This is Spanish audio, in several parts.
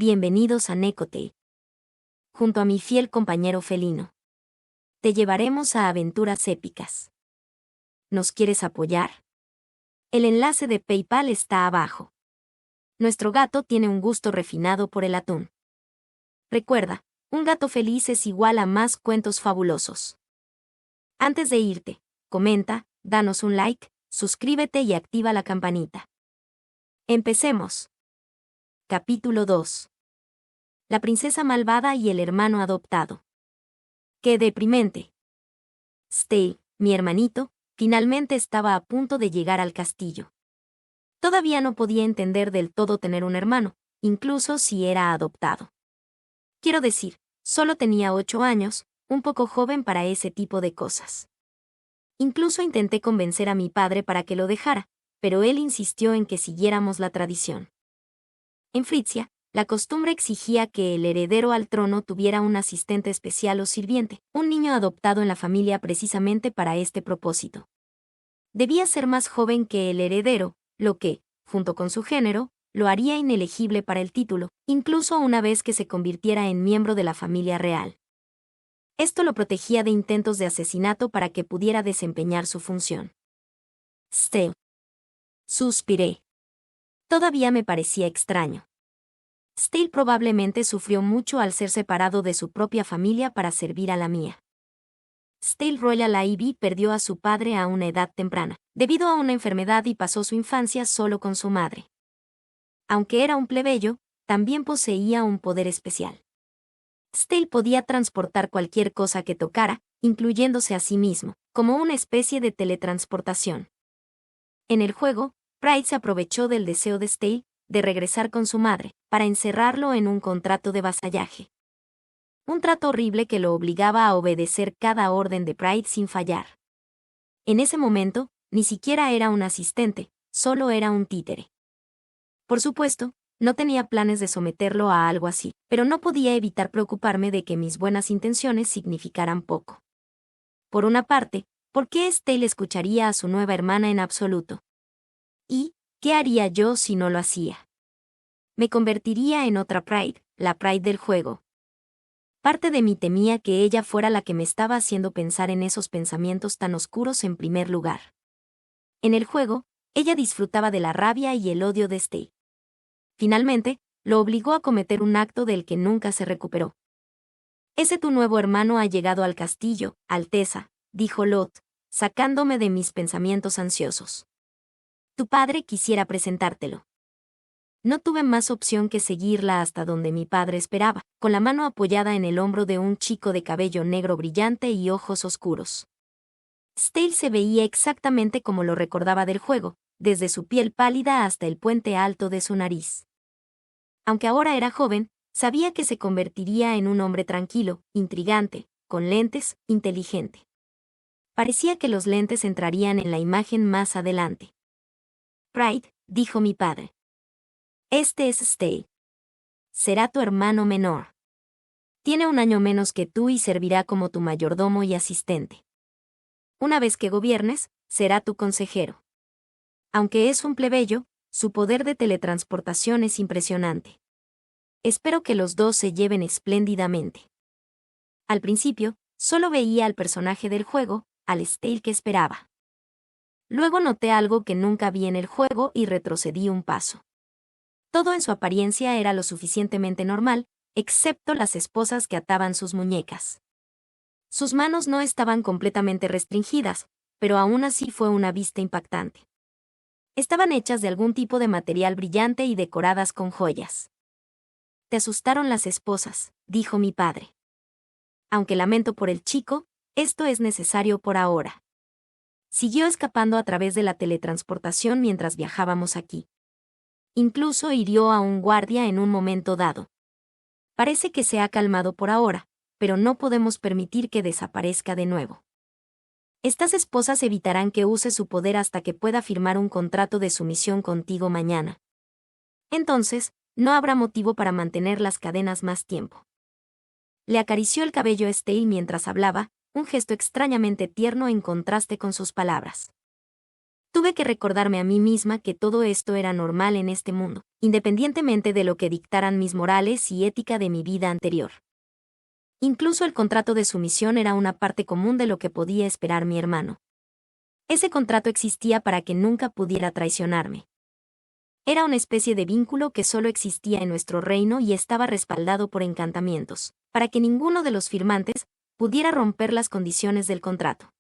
bienvenidos a Necote. Junto a mi fiel compañero felino. Te llevaremos a aventuras épicas. ¿Nos quieres apoyar? El enlace de PayPal está abajo. Nuestro gato tiene un gusto refinado por el atún. Recuerda, un gato feliz es igual a más cuentos fabulosos. Antes de irte, comenta, danos un like, suscríbete y activa la campanita. Empecemos. Capítulo 2. La princesa malvada y el hermano adoptado. ¡Qué deprimente! Stale, mi hermanito, finalmente estaba a punto de llegar al castillo. Todavía no podía entender del todo tener un hermano, incluso si era adoptado. Quiero decir, solo tenía 8 años, un poco joven para ese tipo de cosas. Incluso intenté convencer a mi padre para que lo dejara, pero él insistió en que siguiéramos la tradición. En Fritzia, la costumbre exigía que el heredero al trono tuviera un asistente especial o sirviente, un niño adoptado en la familia precisamente para este propósito. Debía ser más joven que el heredero, lo que, junto con su género, lo haría inelegible para el título, incluso una vez que se convirtiera en miembro de la familia real. Esto lo protegía de intentos de asesinato para que pudiera desempeñar su función. Stale. Suspiré. Todavía me parecía extraño. Stale probablemente sufrió mucho al ser separado de su propia familia para servir a la mía. Stale Royal Ivy perdió a su padre a una edad temprana, debido a una enfermedad y pasó su infancia solo con su madre. Aunque era un plebeyo, también poseía un poder especial. Stale podía transportar cualquier cosa que tocara, incluyéndose a sí mismo, como una especie de teletransportación. En el juego, Pride se aprovechó del deseo de Stale de regresar con su madre, para encerrarlo en un contrato de vasallaje. Un trato horrible que lo obligaba a obedecer cada orden de Pride sin fallar. En ese momento, ni siquiera era un asistente, solo era un títere. Por supuesto, no tenía planes de someterlo a algo así, pero no podía evitar preocuparme de que mis buenas intenciones significaran poco. Por una parte, ¿por qué Stale escucharía a su nueva hermana en absoluto? ¿Y qué haría yo si no lo hacía? Me convertiría en otra Pride, la Pride del juego. Parte de mí temía que ella fuera la que me estaba haciendo pensar en esos pensamientos tan oscuros en primer lugar. En el juego, ella disfrutaba de la rabia y el odio de Stale. Finalmente, lo obligó a cometer un acto del que nunca se recuperó. «Ese tu nuevo hermano ha llegado al castillo, Alteza», dijo Lot, sacándome de mis pensamientos ansiosos. «Tu padre quisiera presentártelo». No tuve más opción que seguirla hasta donde mi padre esperaba, con la mano apoyada en el hombro de un chico de cabello negro brillante y ojos oscuros. Stale se veía exactamente como lo recordaba del juego, desde su piel pálida hasta el puente alto de su nariz. Aunque ahora era joven, sabía que se convertiría en un hombre tranquilo, intrigante, con lentes, inteligente. Parecía que los lentes entrarían en la imagen más adelante. «Pride», dijo mi padre. «Este es Stale. Será tu hermano menor. Tiene 1 año menos que tú y servirá como tu mayordomo y asistente. Una vez que gobiernes, será tu consejero. Aunque es un plebeyo, su poder de teletransportación es impresionante. Espero que los dos se lleven espléndidamente». Al principio, solo veía al personaje del juego, al Stale que esperaba. Luego noté algo que nunca vi en el juego y retrocedí un paso. Todo en su apariencia era lo suficientemente normal, excepto las esposas que ataban sus muñecas. Sus manos no estaban completamente restringidas, pero aún así fue una vista impactante. Estaban hechas de algún tipo de material brillante y decoradas con joyas. «Te asustaron las esposas», dijo mi padre. «Aunque lamento por el chico, esto es necesario por ahora». Siguió escapando a través de la teletransportación mientras viajábamos aquí. Incluso hirió a un guardia en un momento dado. Parece que se ha calmado por ahora, pero no podemos permitir que desaparezca de nuevo. Estas esposas evitarán que use su poder hasta que pueda firmar un contrato de sumisión contigo mañana. Entonces, no habrá motivo para mantener las cadenas más tiempo. Le acarició el cabello a Stale mientras hablaba, un gesto extrañamente tierno en contraste con sus palabras. Tuve que recordarme a mí misma que todo esto era normal en este mundo, independientemente de lo que dictaran mis morales y ética de mi vida anterior. Incluso el contrato de sumisión era una parte común de lo que podía esperar mi hermano. Ese contrato existía para que nunca pudiera traicionarme. Era una especie de vínculo que solo existía en nuestro reino y estaba respaldado por encantamientos, para que ninguno de los firmantes pudiera romper las condiciones del contrato.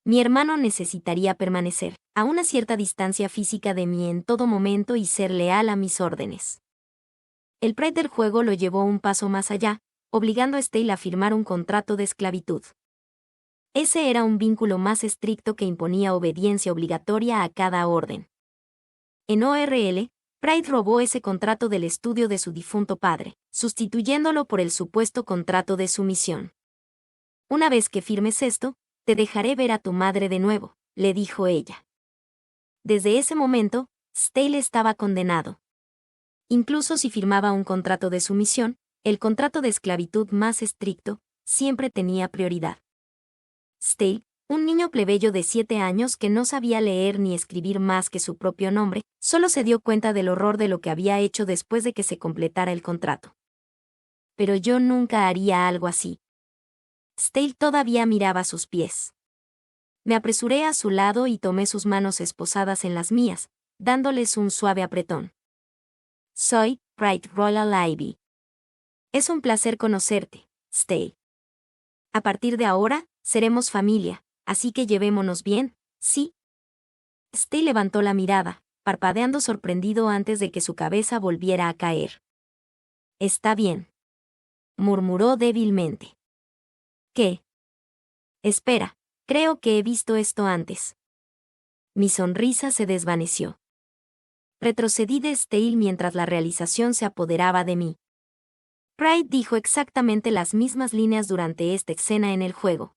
Mi hermano necesitaría permanecer a una cierta distancia física de mí en todo momento y ser leal a mis órdenes. El Pride del juego lo llevó un paso más allá, obligando a Stale a firmar un contrato de esclavitud. Ese era un vínculo más estricto que imponía obediencia obligatoria a cada orden. En ORL, Pride robó ese contrato del estudio de su difunto padre, sustituyéndolo por el supuesto contrato de sumisión. Una vez que firmes esto, te dejaré ver a tu madre de nuevo, le dijo ella. Desde ese momento, Stale estaba condenado. Incluso si firmaba un contrato de sumisión, el contrato de esclavitud más estricto siempre tenía prioridad. Stale, un niño plebeyo de 7 años que no sabía leer ni escribir más que su propio nombre, solo se dio cuenta del horror de lo que había hecho después de que se completara el contrato. Pero yo nunca haría algo así. Stale todavía miraba sus pies. Me apresuré a su lado y tomé sus manos esposadas en las mías, dándoles un suave apretón. Soy Pride Royal Ivy. Es un placer conocerte, Stale. A partir de ahora, seremos familia, así que llevémonos bien, ¿sí? Stale levantó la mirada, parpadeando sorprendido antes de que su cabeza volviera a caer. Está bien, murmuró débilmente. ¿Qué? Espera, creo que he visto esto antes. Mi sonrisa se desvaneció. Retrocedí de Stale mientras la realización se apoderaba de mí. Pride dijo exactamente las mismas líneas durante esta escena en el juego.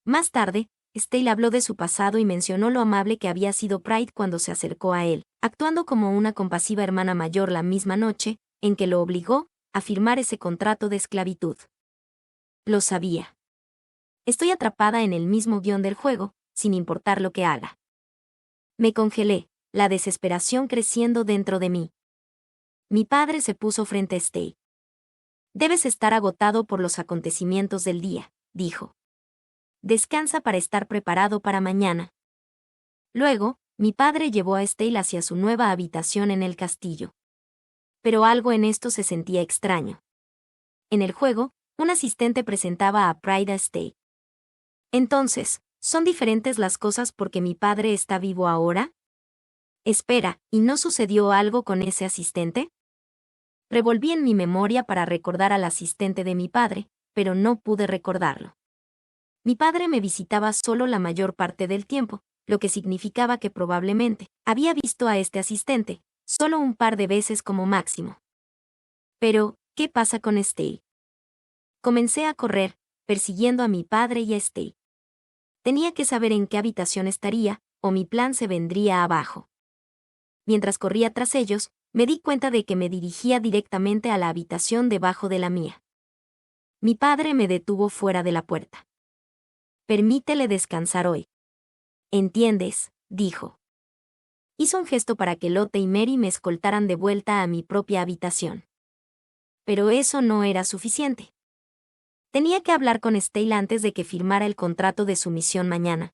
Más tarde, Stale habló de su pasado y mencionó lo amable que había sido Pride cuando se acercó a él, actuando como una compasiva hermana mayor la misma noche en que lo obligó a firmar ese contrato de esclavitud. Lo sabía. Estoy atrapada en el mismo guión del juego, sin importar lo que haga. Me congelé, la desesperación creciendo dentro de mí. Mi padre se puso frente a Stale. Debes estar agotado por los acontecimientos del día, dijo. Descansa para estar preparado para mañana. Luego, mi padre llevó a Stale hacia su nueva habitación en el castillo. Pero algo en esto se sentía extraño. En el juego, un asistente presentaba a Pride a Stale. Entonces, ¿son diferentes las cosas porque mi padre está vivo ahora? Espera, ¿y no sucedió algo con ese asistente? Revolví en mi memoria para recordar al asistente de mi padre, pero no pude recordarlo. Mi padre me visitaba solo la mayor parte del tiempo, lo que significaba que probablemente había visto a este asistente solo un par de veces como máximo. Pero, ¿qué pasa con Stale? Comencé a correr, persiguiendo a mi padre y a Stale. Tenía que saber en qué habitación estaría, o mi plan se vendría abajo. Mientras corría tras ellos, me di cuenta de que me dirigía directamente a la habitación debajo de la mía. Mi padre me detuvo fuera de la puerta. Permítele descansar hoy. ¿Entiendes?, dijo. Hizo un gesto para que Lotte y Mary me escoltaran de vuelta a mi propia habitación. Pero eso no era suficiente. Tenía que hablar con Stale antes de que firmara el contrato de sumisión mañana.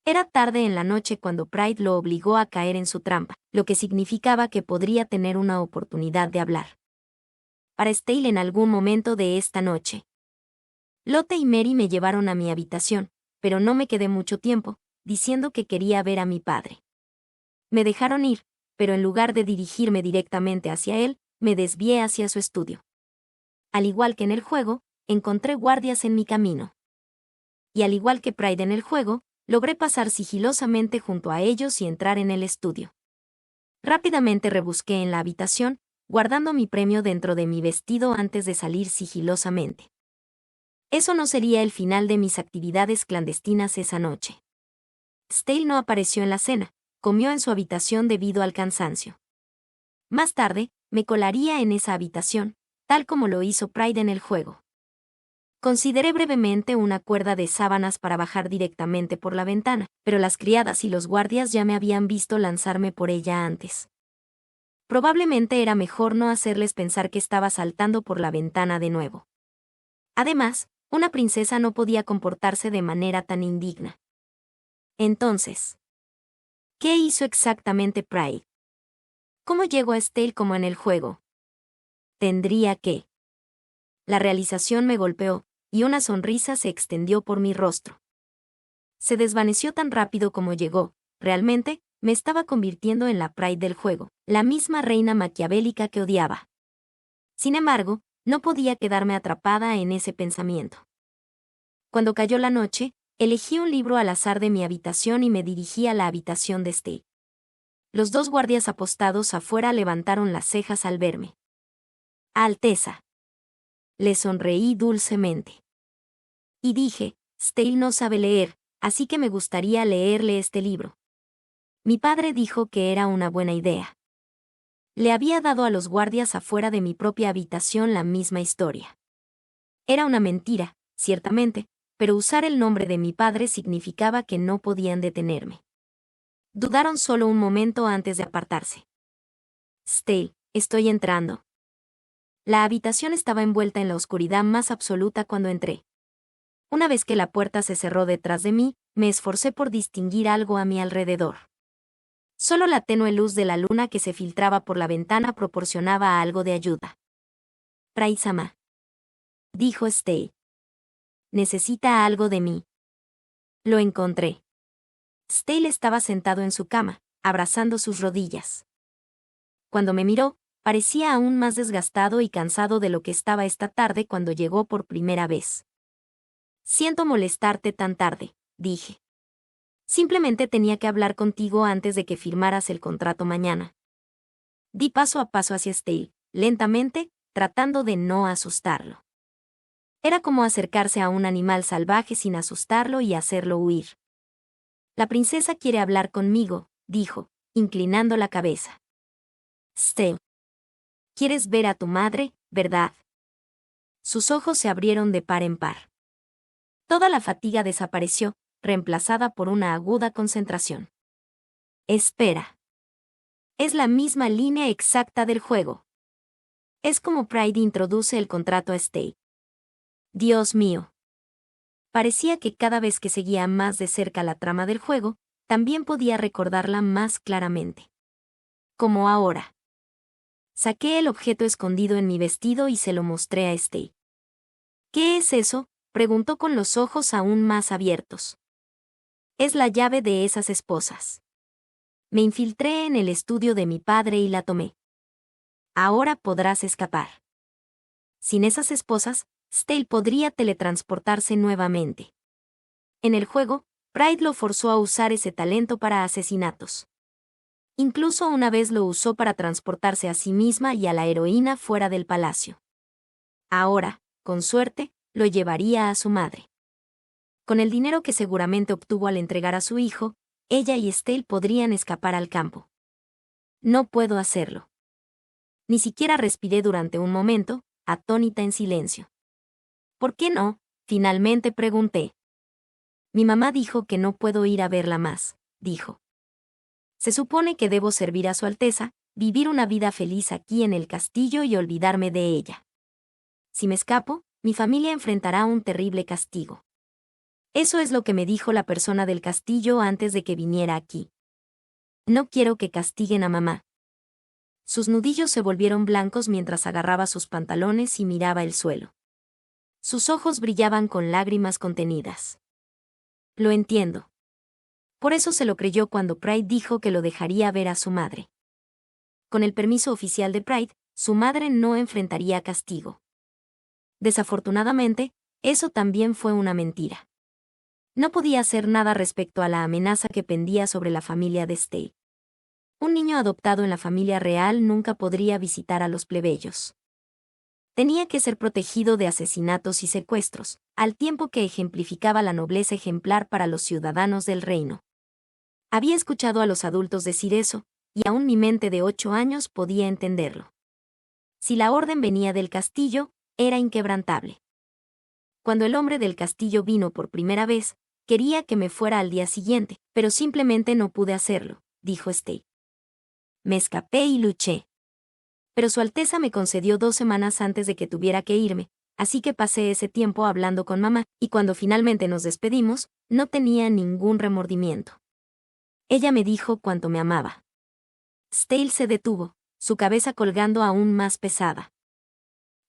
Era tarde en la noche cuando Pride lo obligó a caer en su trampa, lo que significaba que podría tener una oportunidad de hablar. Para Stale en algún momento de esta noche. Lotte y Mary me llevaron a mi habitación, pero no me quedé mucho tiempo, diciendo que quería ver a mi padre. Me dejaron ir, pero en lugar de dirigirme directamente hacia él, me desvié hacia su estudio. Al igual que en el juego, encontré guardias en mi camino. Y al igual que Pride en el juego, logré pasar sigilosamente junto a ellos y entrar en el estudio. Rápidamente rebusqué en la habitación, guardando mi premio dentro de mi vestido antes de salir sigilosamente. Eso no sería el final de mis actividades clandestinas esa noche. Stale no apareció en la cena, comió en su habitación debido al cansancio. Más tarde, me colaría en esa habitación, tal como lo hizo Pride en el juego. Consideré brevemente una cuerda de sábanas para bajar directamente por la ventana, pero las criadas y los guardias ya me habían visto lanzarme por ella antes. Probablemente era mejor no hacerles pensar que estaba saltando por la ventana de nuevo. Además, una princesa no podía comportarse de manera tan indigna. Entonces, ¿qué hizo exactamente Pride? ¿Cómo llegó a Estelle como en el juego? Tendría que. La realización me golpeó, y una sonrisa se extendió por mi rostro. Se desvaneció tan rápido como llegó. Realmente, me estaba convirtiendo en la Pride del juego, la misma reina maquiavélica que odiaba. Sin embargo, no podía quedarme atrapada en ese pensamiento. Cuando cayó la noche, elegí un libro al azar de mi habitación y me dirigí a la habitación de Estelle. Los dos guardias apostados afuera levantaron las cejas al verme. Alteza. Le sonreí dulcemente. Y dije, Stale no sabe leer, así que me gustaría leerle este libro. Mi padre dijo que era una buena idea. Le había dado a los guardias afuera de mi propia habitación la misma historia. Era una mentira, ciertamente, pero usar el nombre de mi padre significaba que no podían detenerme. Dudaron solo un momento antes de apartarse. Stale, estoy entrando. La habitación estaba envuelta en la oscuridad más absoluta cuando entré. Una vez que la puerta se cerró detrás de mí, me esforcé por distinguir algo a mi alrededor. Solo la tenue luz de la luna que se filtraba por la ventana proporcionaba algo de ayuda. Pride-sama, dijo Stale. Necesita algo de mí. Lo encontré. Stale estaba sentado en su cama, abrazando sus rodillas. Cuando me miró, parecía aún más desgastado y cansado de lo que estaba esta tarde cuando llegó por primera vez. Siento molestarte tan tarde, dije. Simplemente tenía que hablar contigo antes de que firmaras el contrato mañana. Di paso a paso hacia Stale, lentamente, tratando de no asustarlo. Era como acercarse a un animal salvaje sin asustarlo y hacerlo huir. La princesa quiere hablar conmigo, dijo, inclinando la cabeza. Stale. ¿Quieres ver a tu madre, verdad? Sus ojos se abrieron de par en par. Toda la fatiga desapareció, reemplazada por una aguda concentración. Espera. Es la misma línea exacta del juego. Es como Pride introduce el contrato a Stale. Dios mío. Parecía que cada vez que seguía más de cerca la trama del juego, también podía recordarla más claramente. Como ahora. Saqué el objeto escondido en mi vestido y se lo mostré a Stale. ¿Qué es eso?, preguntó con los ojos aún más abiertos. Es la llave de esas esposas. Me infiltré en el estudio de mi padre y la tomé. Ahora podrás escapar. Sin esas esposas, Stale podría teletransportarse nuevamente. En el juego, Pride lo forzó a usar ese talento para asesinatos. Incluso una vez lo usó para transportarse a sí misma y a la heroína fuera del palacio. Ahora, con suerte, lo llevaría a su madre. Con el dinero que seguramente obtuvo al entregar a su hijo, ella y Stale podrían escapar al campo. No puedo hacerlo. Ni siquiera respiré durante un momento, atónita en silencio. ¿Por qué no?, finalmente pregunté. Mi mamá dijo que no puedo ir a verla más, dijo. Se supone que debo servir a Su Alteza, vivir una vida feliz aquí en el castillo y olvidarme de ella. Si me escapo, mi familia enfrentará un terrible castigo. Eso es lo que me dijo la persona del castillo antes de que viniera aquí. No quiero que castiguen a mamá. Sus nudillos se volvieron blancos mientras agarraba sus pantalones y miraba el suelo. Sus ojos brillaban con lágrimas contenidas. Lo entiendo. Por eso se lo creyó cuando Pride dijo que lo dejaría ver a su madre. Con el permiso oficial de Pride, su madre no enfrentaría castigo. Desafortunadamente, eso también fue una mentira. No podía hacer nada respecto a la amenaza que pendía sobre la familia de Stale. Un niño adoptado en la familia real nunca podría visitar a los plebeyos. Tenía que ser protegido de asesinatos y secuestros, al tiempo que ejemplificaba la nobleza ejemplar para los ciudadanos del reino. Había escuchado a los adultos decir eso, y aún mi mente de 8 años podía entenderlo. Si la orden venía del castillo, era inquebrantable. Cuando el hombre del castillo vino por primera vez, quería que me fuera al día siguiente, pero simplemente no pude hacerlo, dijo Stale. Me escapé y luché. Pero Su Alteza me concedió 2 semanas antes de que tuviera que irme, así que pasé ese tiempo hablando con mamá, y cuando finalmente nos despedimos, no tenía ningún remordimiento. Ella me dijo cuánto me amaba. Stale se detuvo, su cabeza colgando aún más pesada.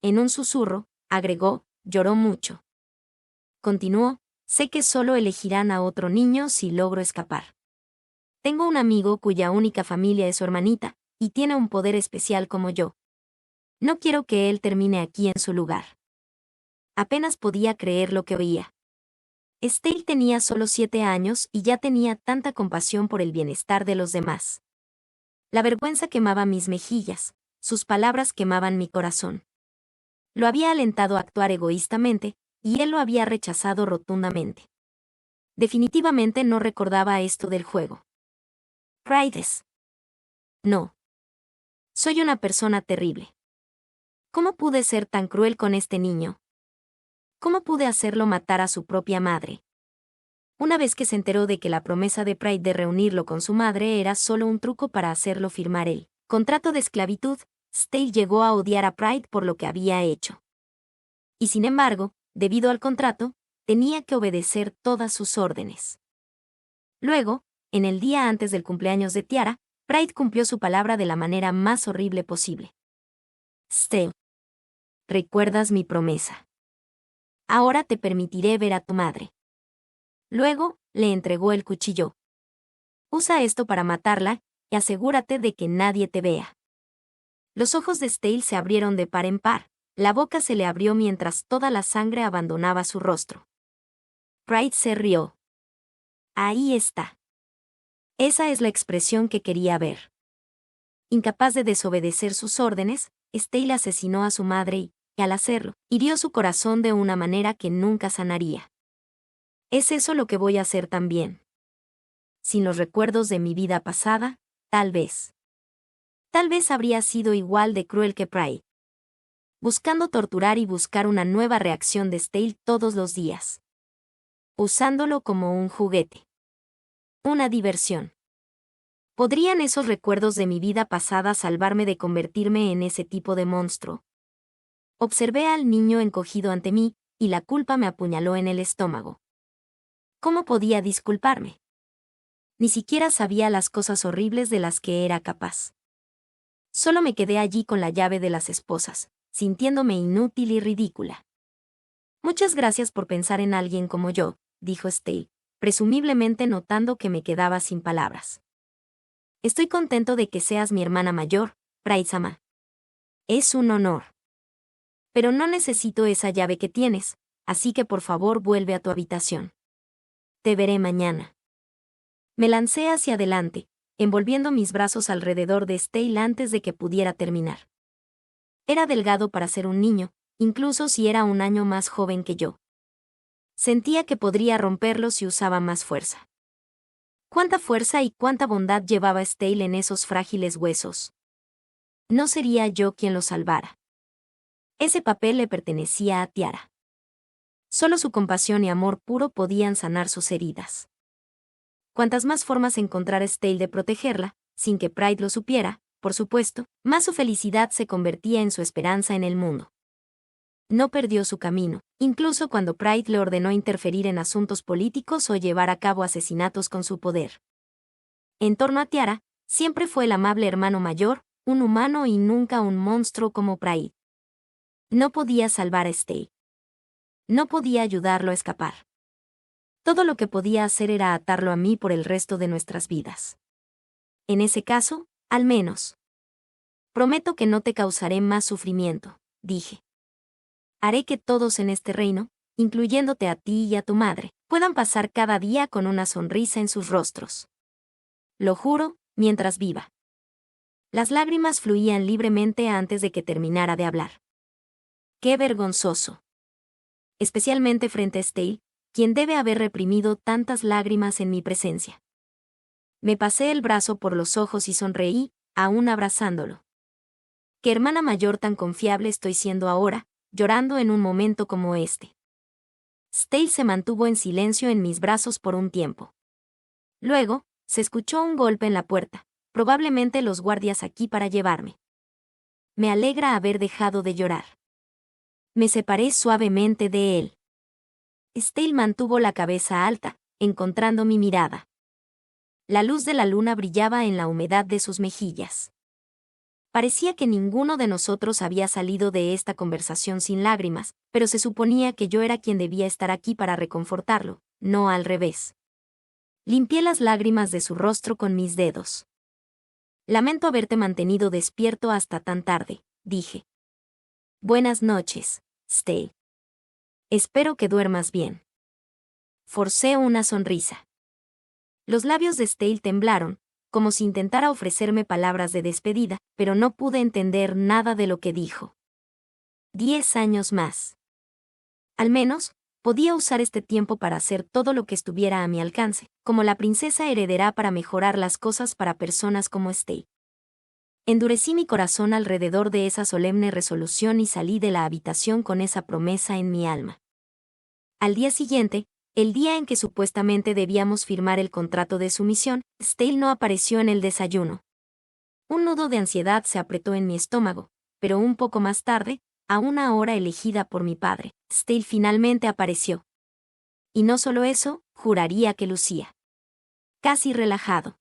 En un susurro, agregó, lloró mucho. Continuó, sé que solo elegirán a otro niño si logro escapar. Tengo un amigo cuya única familia es su hermanita, y tiene un poder especial como yo. No quiero que él termine aquí en su lugar. Apenas podía creer lo que oía. Stale tenía solo 7 años y ya tenía tanta compasión por el bienestar de los demás. La vergüenza quemaba mis mejillas, sus palabras quemaban mi corazón. Lo había alentado a actuar egoístamente, y él lo había rechazado rotundamente. Definitivamente no recordaba esto del juego. Praides. No. Soy una persona terrible. ¿Cómo pude ser tan cruel con este niño? ¿Cómo pude hacerlo matar a su propia madre? Una vez que se enteró de que la promesa de Pride de reunirlo con su madre era solo un truco para hacerlo firmar el contrato de esclavitud, Stale llegó a odiar a Pride por lo que había hecho. Y sin embargo, debido al contrato, tenía que obedecer todas sus órdenes. Luego, en el día antes del cumpleaños de Tiara, Pride cumplió su palabra de la manera más horrible posible. Stale. ¿Recuerdas mi promesa? Ahora te permitiré ver a tu madre. Luego, le entregó el cuchillo. Usa esto para matarla, y asegúrate de que nadie te vea. Los ojos de Stale se abrieron de par en par, la boca se le abrió mientras toda la sangre abandonaba su rostro. Pride se rió. Ahí está. Esa es la expresión que quería ver. Incapaz de desobedecer sus órdenes, Stale asesinó a su madre y, al hacerlo, hirió su corazón de una manera que nunca sanaría. ¿Es eso lo que voy a hacer también? Sin los recuerdos de mi vida pasada, tal vez. Tal vez habría sido igual de cruel que Pride. Buscando torturar y buscar una nueva reacción de Stale todos los días. Usándolo como un juguete. Una diversión. ¿Podrían esos recuerdos de mi vida pasada salvarme de convertirme en ese tipo de monstruo? Observé al niño encogido ante mí, y la culpa me apuñaló en el estómago. ¿Cómo podía disculparme? Ni siquiera sabía las cosas horribles de las que era capaz. Solo me quedé allí con la llave de las esposas, sintiéndome inútil y ridícula. Muchas gracias por pensar en alguien como yo, dijo Stale, presumiblemente notando que me quedaba sin palabras. Estoy contento de que seas mi hermana mayor, Pride-sama. Es un honor. Pero no necesito esa llave que tienes, así que por favor vuelve a tu habitación. Te veré mañana. Me lancé hacia adelante, envolviendo mis brazos alrededor de Stale antes de que pudiera terminar. Era delgado para ser un niño, incluso si era un año más joven que yo. Sentía que podría romperlo si usaba más fuerza. ¿Cuánta fuerza y cuánta bondad llevaba Stale en esos frágiles huesos? No sería yo quien lo salvara. Ese papel le pertenecía a Tiara. Solo su compasión y amor puro podían sanar sus heridas. Cuantas más formas encontrara Stale de protegerla, sin que Pride lo supiera, por supuesto, más su felicidad se convertía en su esperanza en el mundo. No perdió su camino, incluso cuando Pride le ordenó interferir en asuntos políticos o llevar a cabo asesinatos con su poder. En torno a Tiara, siempre fue el amable hermano mayor, un humano y nunca un monstruo como Pride. No podía salvar a Stale. No podía ayudarlo a escapar. Todo lo que podía hacer era atarlo a mí por el resto de nuestras vidas. En ese caso, al menos. Prometo que no te causaré más sufrimiento, dije. Haré que todos en este reino, incluyéndote a ti y a tu madre, puedan pasar cada día con una sonrisa en sus rostros. Lo juro, mientras viva. Las lágrimas fluían libremente antes de que terminara de hablar. ¡Qué vergonzoso! Especialmente frente a Stale, quien debe haber reprimido tantas lágrimas en mi presencia. Me pasé el brazo por los ojos y sonreí, aún abrazándolo. Qué hermana mayor tan confiable estoy siendo ahora, llorando en un momento como este. Stale se mantuvo en silencio en mis brazos por un tiempo. Luego, se escuchó un golpe en la puerta, probablemente los guardias aquí para llevarme. Me alegra haber dejado de llorar. Me separé suavemente de él. Stale mantuvo la cabeza alta, encontrando mi mirada. La luz de la luna brillaba en la humedad de sus mejillas. Parecía que ninguno de nosotros había salido de esta conversación sin lágrimas, pero se suponía que yo era quien debía estar aquí para reconfortarlo, no al revés. Limpié las lágrimas de su rostro con mis dedos. Lamento haberte mantenido despierto hasta tan tarde, dije. Buenas noches, Stale. Espero que duermas bien. Forcé una sonrisa. Los labios de Stale temblaron, como si intentara ofrecerme palabras de despedida, pero no pude entender nada de lo que dijo. 10 años más. Al menos, podía usar este tiempo para hacer todo lo que estuviera a mi alcance, como la princesa heredera para mejorar las cosas para personas como Stale. Endurecí mi corazón alrededor de esa solemne resolución y salí de la habitación con esa promesa en mi alma. Al día siguiente, el día en que supuestamente debíamos firmar el contrato de sumisión, Stale no apareció en el desayuno. Un nudo de ansiedad se apretó en mi estómago, pero un poco más tarde, a una hora elegida por mi padre, Stale finalmente apareció. Y no solo eso, juraría que lucía casi relajado.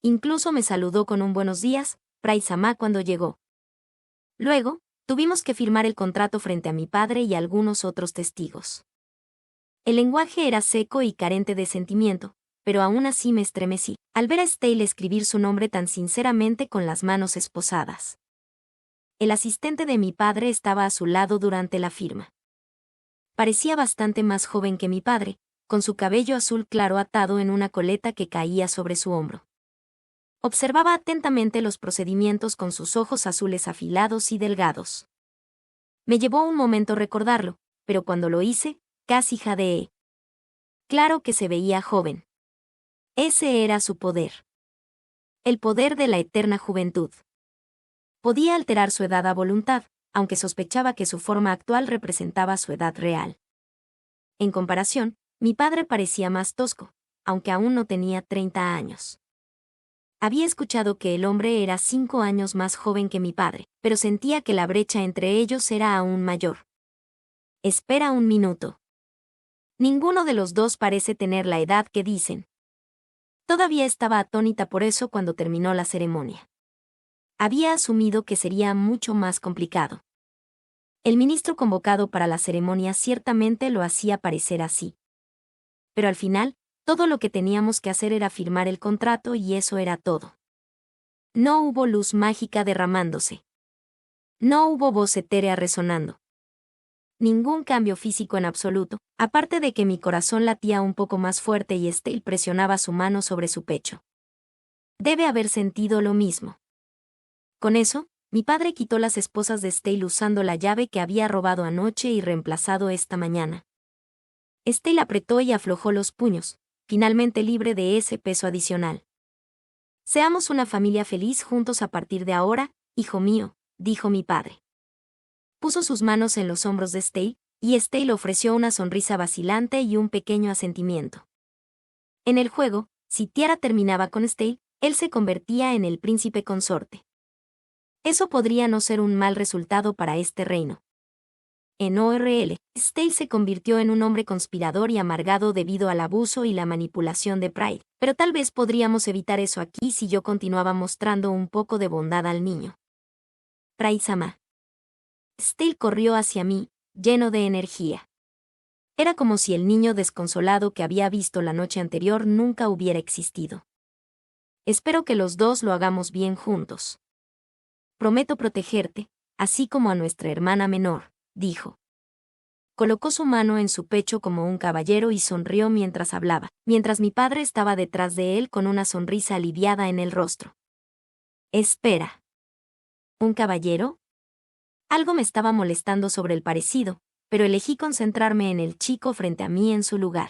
Incluso me saludó con un buenos días, Prai-sama, cuando llegó. Luego, tuvimos que firmar el contrato frente a mi padre y algunos otros testigos. El lenguaje era seco y carente de sentimiento, pero aún así me estremecí, al ver a Stale escribir su nombre tan sinceramente con las manos esposadas. El asistente de mi padre estaba a su lado durante la firma. Parecía bastante más joven que mi padre, con su cabello azul claro atado en una coleta que caía sobre su hombro. Observaba atentamente los procedimientos con sus ojos azules afilados y delgados. Me llevó un momento recordarlo, pero cuando lo hice, casi jadeé. Claro que se veía joven. Ese era su poder. El poder de la eterna juventud. Podía alterar su edad a voluntad, aunque sospechaba que su forma actual representaba su edad real. En comparación, mi padre parecía más tosco, aunque aún no tenía 30 años. Había escuchado que el hombre era 5 años más joven que mi padre, pero sentía que la brecha entre ellos era aún mayor. Espera un minuto. Ninguno de los dos parece tener la edad que dicen. Todavía estaba atónita por eso cuando terminó la ceremonia. Había asumido que sería mucho más complicado. El ministro convocado para la ceremonia ciertamente lo hacía parecer así. Pero al final, todo lo que teníamos que hacer era firmar el contrato y eso era todo. No hubo luz mágica derramándose. No hubo voz etérea resonando. Ningún cambio físico en absoluto, aparte de que mi corazón latía un poco más fuerte y Stale presionaba su mano sobre su pecho. Debe haber sentido lo mismo. Con eso, mi padre quitó las esposas de Stale usando la llave que había robado anoche y reemplazado esta mañana. Stale apretó y aflojó los puños, finalmente libre de ese peso adicional. Seamos una familia feliz juntos a partir de ahora, hijo mío, dijo mi padre. Puso sus manos en los hombros de Stale, y Stale ofreció una sonrisa vacilante y un pequeño asentimiento. En el juego, si Tiara terminaba con Stale, él se convertía en el príncipe consorte. Eso podría no ser un mal resultado para este reino. En ORL, Stale se convirtió en un hombre conspirador y amargado debido al abuso y la manipulación de Pride, pero tal vez podríamos evitar eso aquí si yo continuaba mostrando un poco de bondad al niño. Prai-sama. Stale corrió hacia mí, lleno de energía. Era como si el niño desconsolado que había visto la noche anterior nunca hubiera existido. Espero que los dos lo hagamos bien juntos. Prometo protegerte, así como a nuestra hermana menor, dijo. Colocó su mano en su pecho como un caballero y sonrió mientras hablaba, mientras mi padre estaba detrás de él con una sonrisa aliviada en el rostro. Espera. ¿Un caballero? Algo me estaba molestando sobre el parecido, pero elegí concentrarme en el chico frente a mí en su lugar.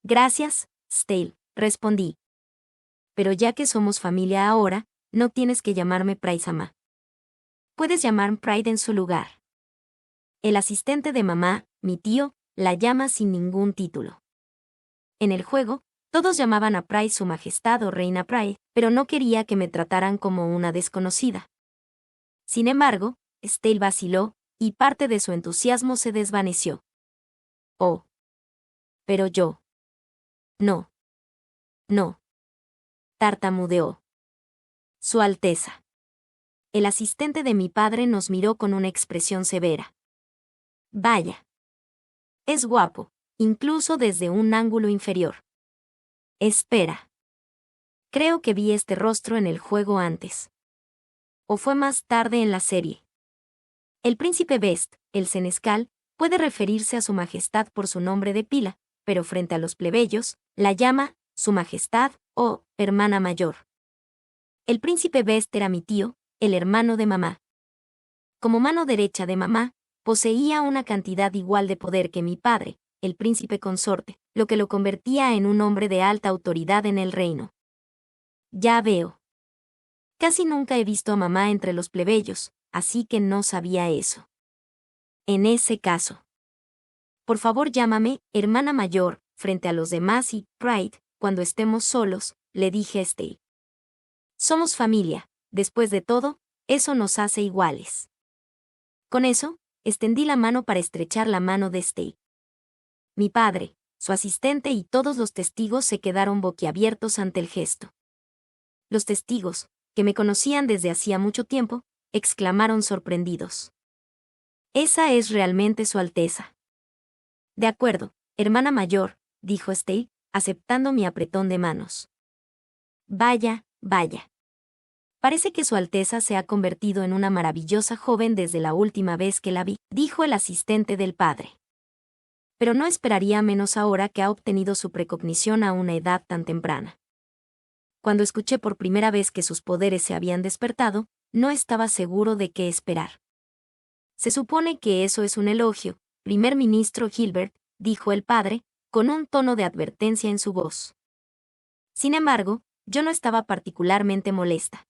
Gracias, Stale, respondí. Pero ya que somos familia ahora, no tienes que llamarme Prai-sama. Puedes llamarme Pride en su lugar. El asistente de mamá, mi tío, la llama sin ningún título. En el juego, todos llamaban a Pride Su Majestad o Reina Pride, pero no quería que me trataran como una desconocida. Sin embargo, Stale vaciló, y parte de su entusiasmo se desvaneció. Oh. Pero yo. No. No. Tartamudeó. Su Alteza. El asistente de mi padre nos miró con una expresión severa. Vaya. Es guapo, incluso desde un ángulo inferior. Espera. Creo que vi este rostro en el juego antes. ¿O fue más tarde en la serie? El príncipe Best, el senescal, puede referirse a su majestad por su nombre de pila, pero frente a los plebeyos, la llama su majestad o hermana mayor. El príncipe Best era mi tío, el hermano de mamá. Como mano derecha de mamá, poseía una cantidad igual de poder que mi padre, el príncipe consorte, lo que lo convertía en un hombre de alta autoridad en el reino. Ya veo. Casi nunca he visto a mamá entre los plebeyos, así que no sabía eso. En ese caso. Por favor llámame hermana mayor, frente a los demás y Pride, cuando estemos solos, le dije a Stale. Somos familia, después de todo, eso nos hace iguales. Con eso, extendí la mano para estrechar la mano de Stale. Mi padre, su asistente y todos los testigos se quedaron boquiabiertos ante el gesto. Los testigos, que me conocían desde hacía mucho tiempo, exclamaron sorprendidos. Esa es realmente Su Alteza. De acuerdo, hermana mayor, dijo Stale, aceptando mi apretón de manos. Vaya, vaya. Parece que Su Alteza se ha convertido en una maravillosa joven desde la última vez que la vi, dijo el asistente del padre. Pero no esperaría menos ahora que ha obtenido su precognición a una edad tan temprana. Cuando escuché por primera vez que sus poderes se habían despertado, no estaba seguro de qué esperar. Se supone que eso es un elogio, primer ministro Gilbert, dijo el padre, con un tono de advertencia en su voz. Sin embargo, yo no estaba particularmente molesta.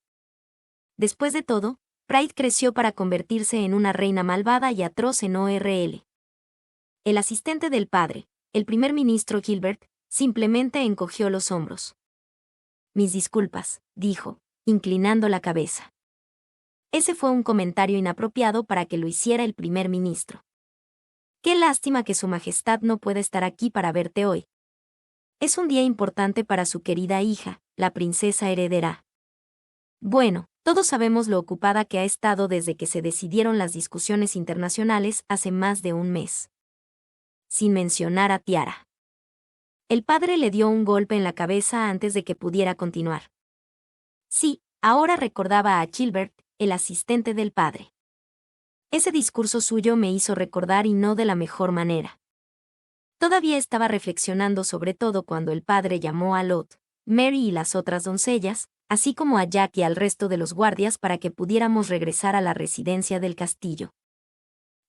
Después de todo, Pride creció para convertirse en una reina malvada y atroz en ORL. El asistente del padre, el primer ministro Gilbert, simplemente encogió los hombros. Mis disculpas, dijo, inclinando la cabeza. Ese fue un comentario inapropiado para que lo hiciera el primer ministro. Qué lástima que Su Majestad no pueda estar aquí para verte hoy. Es un día importante para su querida hija, la princesa heredera. Bueno, todos sabemos lo ocupada que ha estado desde que se decidieron las discusiones internacionales hace más de un mes. Sin mencionar a Tiara. El padre le dio un golpe en la cabeza antes de que pudiera continuar. Sí, ahora recordaba a Gilbert, el asistente del padre. Ese discurso suyo me hizo recordar y no de la mejor manera. Todavía estaba reflexionando sobre todo cuando el padre llamó a Lot, Mary y las otras doncellas, así como a Jack y al resto de los guardias para que pudiéramos regresar a la residencia del castillo.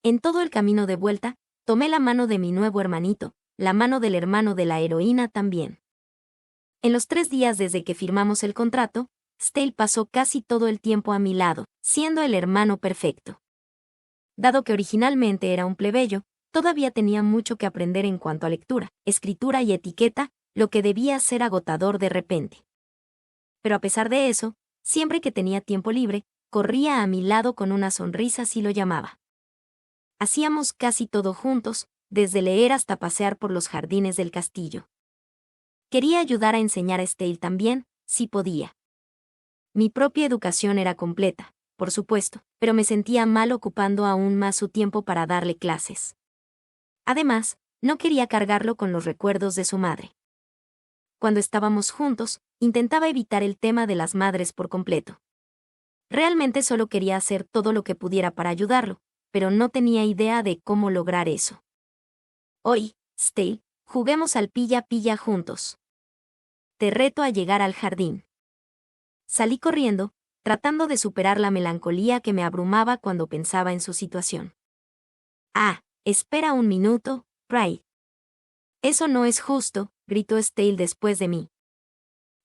En todo el camino de vuelta, tomé la mano de mi nuevo hermanito, la mano del hermano de la heroína también. En los 3 días desde que firmamos el contrato, Stale pasó casi todo el tiempo a mi lado, siendo el hermano perfecto. Dado que originalmente era un plebeyo, todavía tenía mucho que aprender en cuanto a lectura, escritura y etiqueta, lo que debía ser agotador de repente. Pero a pesar de eso, siempre que tenía tiempo libre, corría a mi lado con una sonrisa si lo llamaba. Hacíamos casi todo juntos, desde leer hasta pasear por los jardines del castillo. Quería ayudar a enseñar a Stale también, si podía. Mi propia educación era completa, por supuesto, pero me sentía mal ocupando aún más su tiempo para darle clases. Además, no quería cargarlo con los recuerdos de su madre. Cuando estábamos juntos, intentaba evitar el tema de las madres por completo. Realmente solo quería hacer todo lo que pudiera para ayudarlo, pero no tenía idea de cómo lograr eso. Hoy, Stale, juguemos al pilla-pilla juntos. Te reto a llegar al jardín. Salí corriendo, tratando de superar la melancolía que me abrumaba cuando pensaba en su situación. Ah, espera un minuto, Pride. Eso no es justo, gritó Stale después de mí.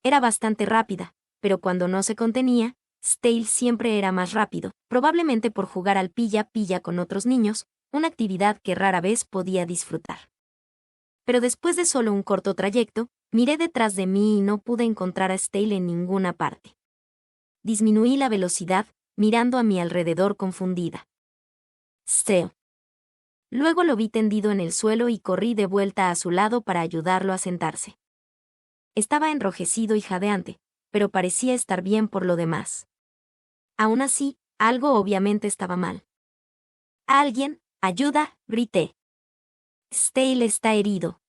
Era bastante rápida, pero cuando no se contenía, Stale siempre era más rápido, probablemente por jugar al pilla-pilla con otros niños, una actividad que rara vez podía disfrutar. Pero después de solo un corto trayecto, miré detrás de mí y no pude encontrar a Stale en ninguna parte. Disminuí la velocidad, mirando a mi alrededor confundida. Stale. Luego lo vi tendido en el suelo y corrí de vuelta a su lado para ayudarlo a sentarse. Estaba enrojecido y jadeante, pero parecía estar bien por lo demás. Aún así, algo obviamente estaba mal. «¡Alguien! ¡Ayuda!», grité. «Stale está herido».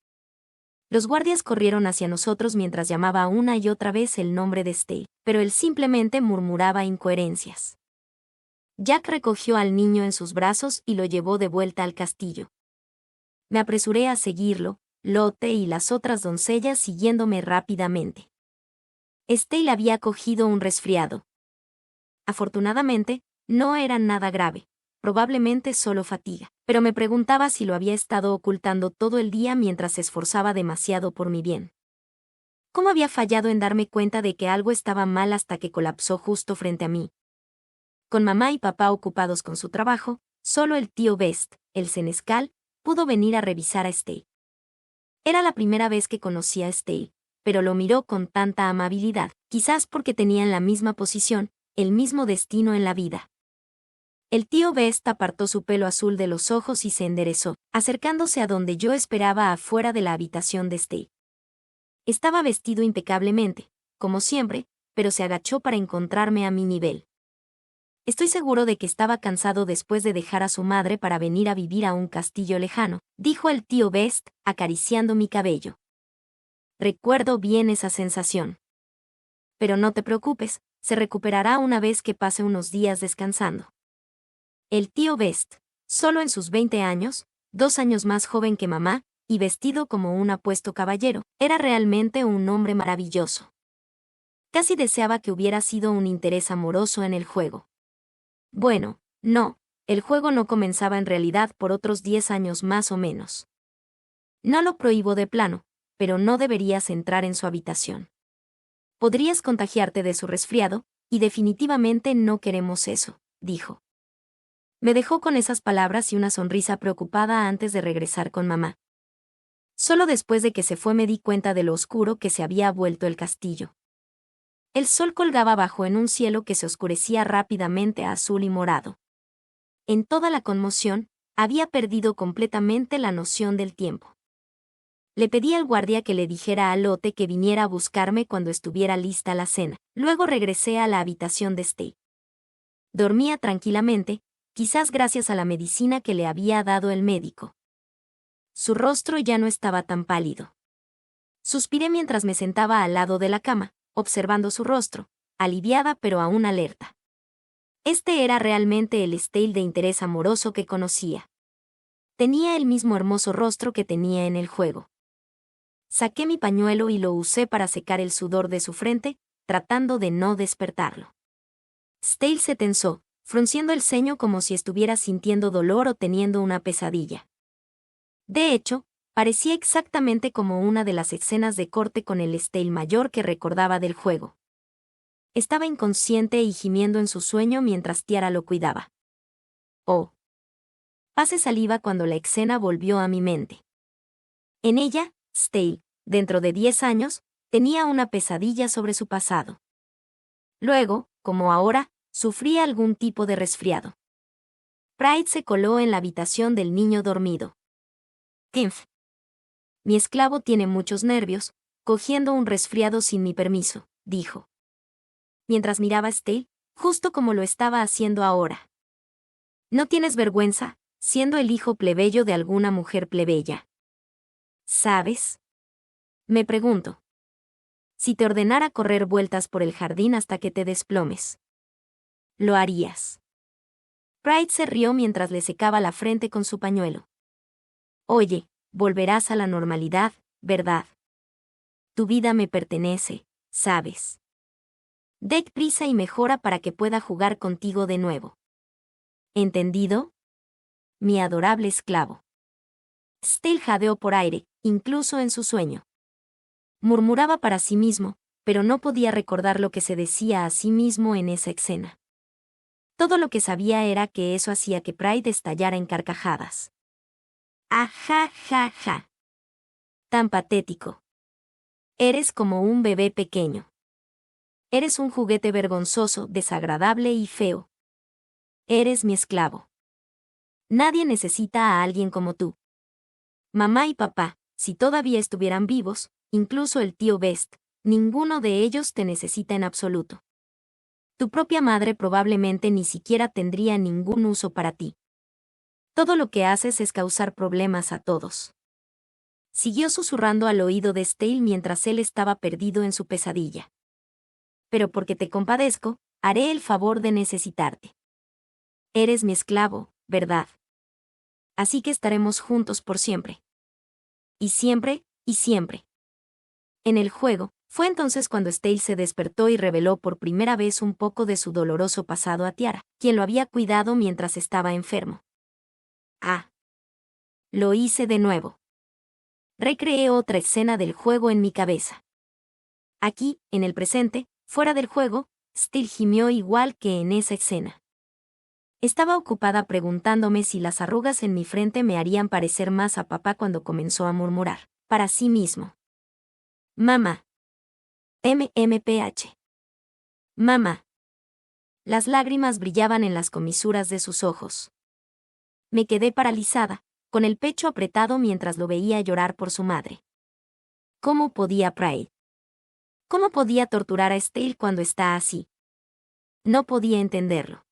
Los guardias corrieron hacia nosotros mientras llamaba una y otra vez el nombre de Stale, pero él simplemente murmuraba incoherencias. Jack recogió al niño en sus brazos y lo llevó de vuelta al castillo. Me apresuré a seguirlo, Lotte y las otras doncellas siguiéndome rápidamente. Stale había cogido un resfriado. Afortunadamente, no era nada grave, probablemente solo fatiga, pero me preguntaba si lo había estado ocultando todo el día mientras se esforzaba demasiado por mi bien. ¿Cómo había fallado en darme cuenta de que algo estaba mal hasta que colapsó justo frente a mí? Con mamá y papá ocupados con su trabajo, solo el tío Best, el senescal, pudo venir a revisar a Stale. Era la primera vez que conocía a Stale, pero lo miró con tanta amabilidad, quizás porque tenían la misma posición, el mismo destino en la vida. El tío Best apartó su pelo azul de los ojos y se enderezó, acercándose a donde yo esperaba afuera de la habitación de Stale. Estaba vestido impecablemente, como siempre, pero se agachó para encontrarme a mi nivel. Estoy seguro de que estaba cansado después de dejar a su madre para venir a vivir a un castillo lejano, dijo el tío Best, acariciando mi cabello. Recuerdo bien esa sensación. Pero no te preocupes, se recuperará una vez que pase unos días descansando. El tío Best, solo en sus 20 años, 2 años más joven que mamá, y vestido como un apuesto caballero, era realmente un hombre maravilloso. Casi deseaba que hubiera sido un interés amoroso en el juego. Bueno, no, el juego no comenzaba en realidad por otros 10 años más o menos. No lo prohíbo de plano, pero no deberías entrar en su habitación. Podrías contagiarte de su resfriado, y definitivamente no queremos eso, dijo. Me dejó con esas palabras y una sonrisa preocupada antes de regresar con mamá. Solo después de que se fue me di cuenta de lo oscuro que se había vuelto el castillo. El sol colgaba abajo en un cielo que se oscurecía rápidamente a azul y morado. En toda la conmoción, había perdido completamente la noción del tiempo. Le pedí al guardia que le dijera a Lotte que viniera a buscarme cuando estuviera lista la cena. Luego regresé a la habitación de Stale. Dormía tranquilamente, quizás gracias a la medicina que le había dado el médico. Su rostro ya no estaba tan pálido. Suspiré mientras me sentaba al lado de la cama, observando su rostro, aliviada pero aún alerta. Este era realmente el Stale de interés amoroso que conocía. Tenía el mismo hermoso rostro que tenía en el juego. Saqué mi pañuelo y lo usé para secar el sudor de su frente, tratando de no despertarlo. Stale se tensó, frunciendo el ceño como si estuviera sintiendo dolor o teniendo una pesadilla. De hecho, parecía exactamente como una de las escenas de corte con el Stale mayor que recordaba del juego. Estaba inconsciente y gimiendo en su sueño mientras Tiara lo cuidaba. Oh. Pasé saliva cuando la escena volvió a mi mente. En ella, Stale, dentro de 10 años, tenía una pesadilla sobre su pasado. Luego, como ahora, sufría algún tipo de resfriado. Pride se coló en la habitación del niño dormido. Timph. Mi esclavo tiene muchos nervios, cogiendo un resfriado sin mi permiso, dijo. Mientras miraba a Stale, justo como lo estaba haciendo ahora. ¿No tienes vergüenza, siendo el hijo plebeyo de alguna mujer plebeya? ¿Sabes? Me pregunto. Si te ordenara correr vueltas por el jardín hasta que te desplomes, ¿lo harías? Pride se rió mientras le secaba la frente con su pañuelo. Oye, volverás a la normalidad, ¿verdad? Tu vida me pertenece, ¿sabes? Date prisa y mejora para que pueda jugar contigo de nuevo. ¿Entendido? Mi adorable esclavo. Stale jadeó por aire, incluso en su sueño. Murmuraba para sí mismo, pero no podía recordar lo que se decía a sí mismo en esa escena. Todo lo que sabía era que eso hacía que Pride estallara en carcajadas. ¡Ajá, ja, ja! Tan patético. Eres como un bebé pequeño. Eres un juguete vergonzoso, desagradable y feo. Eres mi esclavo. Nadie necesita a alguien como tú. Mamá y papá, si todavía estuvieran vivos, incluso el tío Best, ninguno de ellos te necesita en absoluto. Tu propia madre probablemente ni siquiera tendría ningún uso para ti. Todo lo que haces es causar problemas a todos. Siguió susurrando al oído de Stale mientras él estaba perdido en su pesadilla. Pero porque te compadezco, haré el favor de necesitarte. Eres mi esclavo, ¿verdad? Así que estaremos juntos por siempre. Y siempre, y siempre. En el juego, fue entonces cuando Stale se despertó y reveló por primera vez un poco de su doloroso pasado a Tiara, quien lo había cuidado mientras estaba enfermo. Ah. Lo hice de nuevo. Recreé otra escena del juego en mi cabeza. Aquí, en el presente, fuera del juego, Stale gimió igual que en esa escena. Estaba ocupada preguntándome si las arrugas en mi frente me harían parecer más a papá cuando comenzó a murmurar, para sí mismo. Mamá. MMPH. Mamá. Las lágrimas brillaban en las comisuras de sus ojos. Me quedé paralizada, con el pecho apretado mientras lo veía llorar por su madre. ¿Cómo podía Pride? ¿Cómo podía torturar a Stale cuando está así? No podía entenderlo.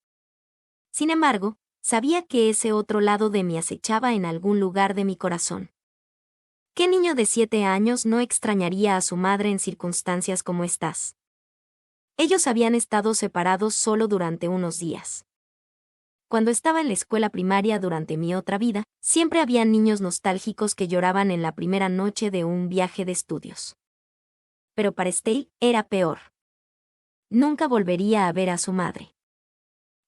Sin embargo, sabía que ese otro lado de mí acechaba en algún lugar de mi corazón. ¿Qué niño de 7 años no extrañaría a su madre en circunstancias como estas? Ellos habían estado separados solo durante unos días. Cuando estaba en la escuela primaria durante mi otra vida, siempre había niños nostálgicos que lloraban en la primera noche de un viaje de estudios. Pero para Stale era peor. Nunca volvería a ver a su madre.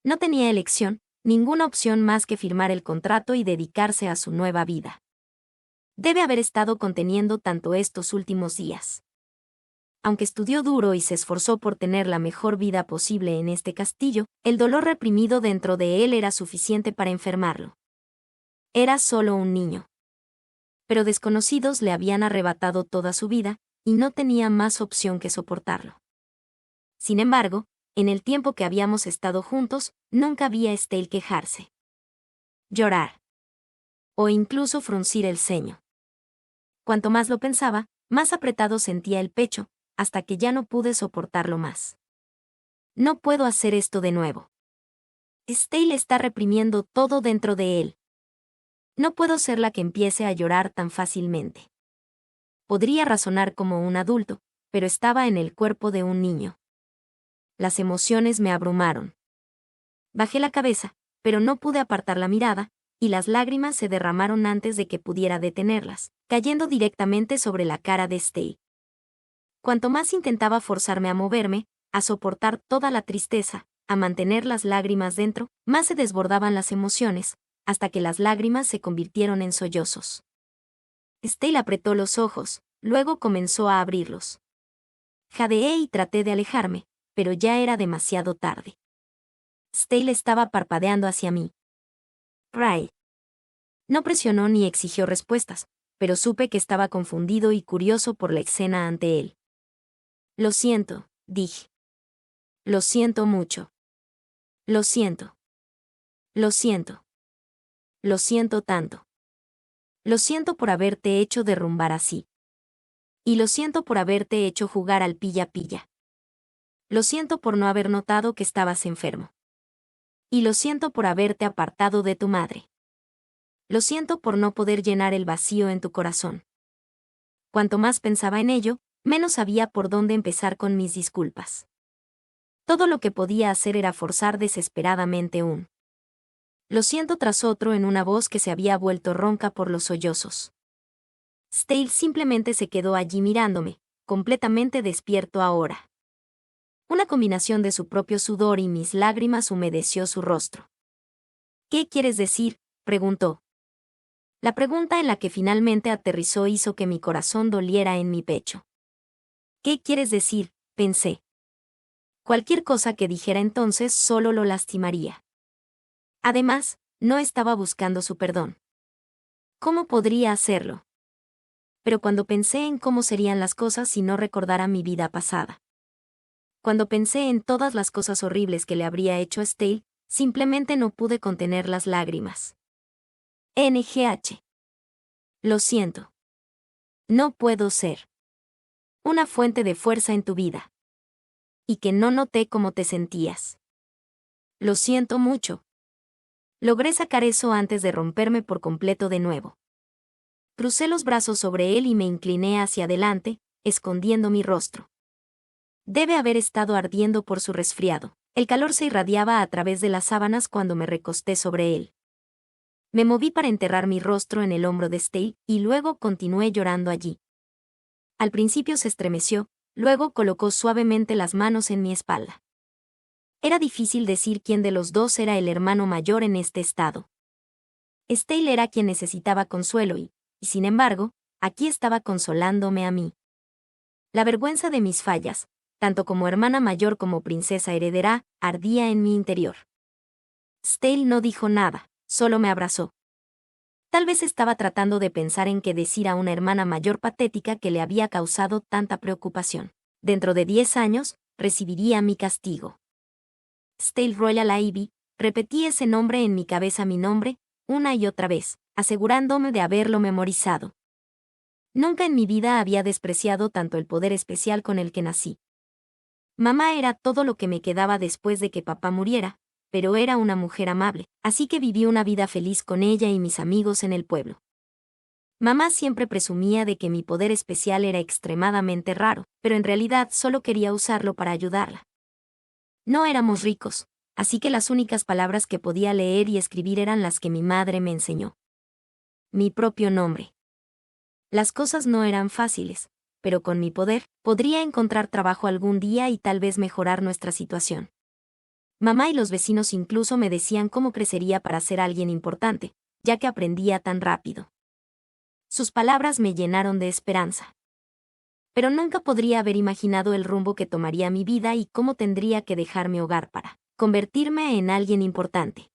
No tenía elección, ninguna opción más que firmar el contrato y dedicarse a su nueva vida. Debe haber estado conteniendo tanto estos últimos días. Aunque estudió duro y se esforzó por tener la mejor vida posible en este castillo, el dolor reprimido dentro de él era suficiente para enfermarlo. Era solo un niño. Pero desconocidos le habían arrebatado toda su vida, y no tenía más opción que soportarlo. Sin embargo, en el tiempo que habíamos estado juntos, nunca vi a Stale quejarse, llorar o incluso fruncir el ceño. Cuanto más lo pensaba, más apretado sentía el pecho, hasta que ya no pude soportarlo más. No puedo hacer esto de nuevo. Stale está reprimiendo todo dentro de él. No puedo ser la que empiece a llorar tan fácilmente. Podría razonar como un adulto, pero estaba en el cuerpo de un niño. Las emociones me abrumaron. Bajé la cabeza, pero no pude apartar la mirada, y las lágrimas se derramaron antes de que pudiera detenerlas, cayendo directamente sobre la cara de Stale. Cuanto más intentaba forzarme a moverme, a soportar toda la tristeza, a mantener las lágrimas dentro, más se desbordaban las emociones, hasta que las lágrimas se convirtieron en sollozos. Stale apretó los ojos, luego comenzó a abrirlos. Jadeé y traté de alejarme, pero ya era demasiado tarde. Stale estaba parpadeando hacia mí. Pride. No presionó ni exigió respuestas, pero supe que estaba confundido y curioso por la escena ante él. Lo siento, dije. Lo siento mucho. Lo siento. Lo siento. Lo siento tanto. Lo siento por haberte hecho derrumbar así. Y lo siento por haberte hecho jugar al pilla-pilla. Lo siento por no haber notado que estabas enfermo. Y lo siento por haberte apartado de tu madre. Lo siento por no poder llenar el vacío en tu corazón. Cuanto más pensaba en ello, menos sabía por dónde empezar con mis disculpas. Todo lo que podía hacer era forzar desesperadamente un lo siento tras otro en una voz que se había vuelto ronca por los sollozos. Stale simplemente se quedó allí mirándome, completamente despierto ahora. Una combinación de su propio sudor y mis lágrimas humedeció su rostro. ¿Qué quieres decir?, preguntó. La pregunta en la que finalmente aterrizó hizo que mi corazón doliera en mi pecho. ¿Qué quieres decir?, pensé. Cualquier cosa que dijera entonces solo lo lastimaría. Además, no estaba buscando su perdón. ¿Cómo podría hacerlo? Pero cuando pensé en cómo serían las cosas si no recordara mi vida pasada. Cuando pensé en todas las cosas horribles que le habría hecho a Stale, simplemente no pude contener las lágrimas. NGH. Lo siento. No puedo ser una fuente de fuerza en tu vida. Y que no noté cómo te sentías. Lo siento mucho. Logré sacar eso antes de romperme por completo de nuevo. Crucé los brazos sobre él y me incliné hacia adelante, escondiendo mi rostro. Debe haber estado ardiendo por su resfriado. El calor se irradiaba a través de las sábanas cuando me recosté sobre él. Me moví para enterrar mi rostro en el hombro de Stale y luego continué llorando allí. Al principio se estremeció, luego colocó suavemente las manos en mi espalda. Era difícil decir quién de los dos era el hermano mayor en este estado. Stale era quien necesitaba consuelo y, sin embargo, aquí estaba consolándome a mí. La vergüenza de mis fallas, tanto como hermana mayor como princesa heredera, ardía en mi interior. Stale no dijo nada, solo me abrazó. Tal vez estaba tratando de pensar en qué decir a una hermana mayor patética que le había causado tanta preocupación. Dentro de 10 años, recibiría mi castigo. Stale Royal Ivy, repetí ese nombre en mi cabeza, mi nombre, una y otra vez, asegurándome de haberlo memorizado. Nunca en mi vida había despreciado tanto el poder especial con el que nací. Mamá era todo lo que me quedaba después de que papá muriera, pero era una mujer amable, así que viví una vida feliz con ella y mis amigos en el pueblo. Mamá siempre presumía de que mi poder especial era extremadamente raro, pero en realidad solo quería usarlo para ayudarla. No éramos ricos, así que las únicas palabras que podía leer y escribir eran las que mi madre me enseñó. Mi propio nombre. Las cosas no eran fáciles, pero con mi poder, podría encontrar trabajo algún día y tal vez mejorar nuestra situación. Mamá y los vecinos incluso me decían cómo crecería para ser alguien importante, ya que aprendía tan rápido. Sus palabras me llenaron de esperanza. Pero nunca podría haber imaginado el rumbo que tomaría mi vida y cómo tendría que dejar mi hogar para convertirme en alguien importante.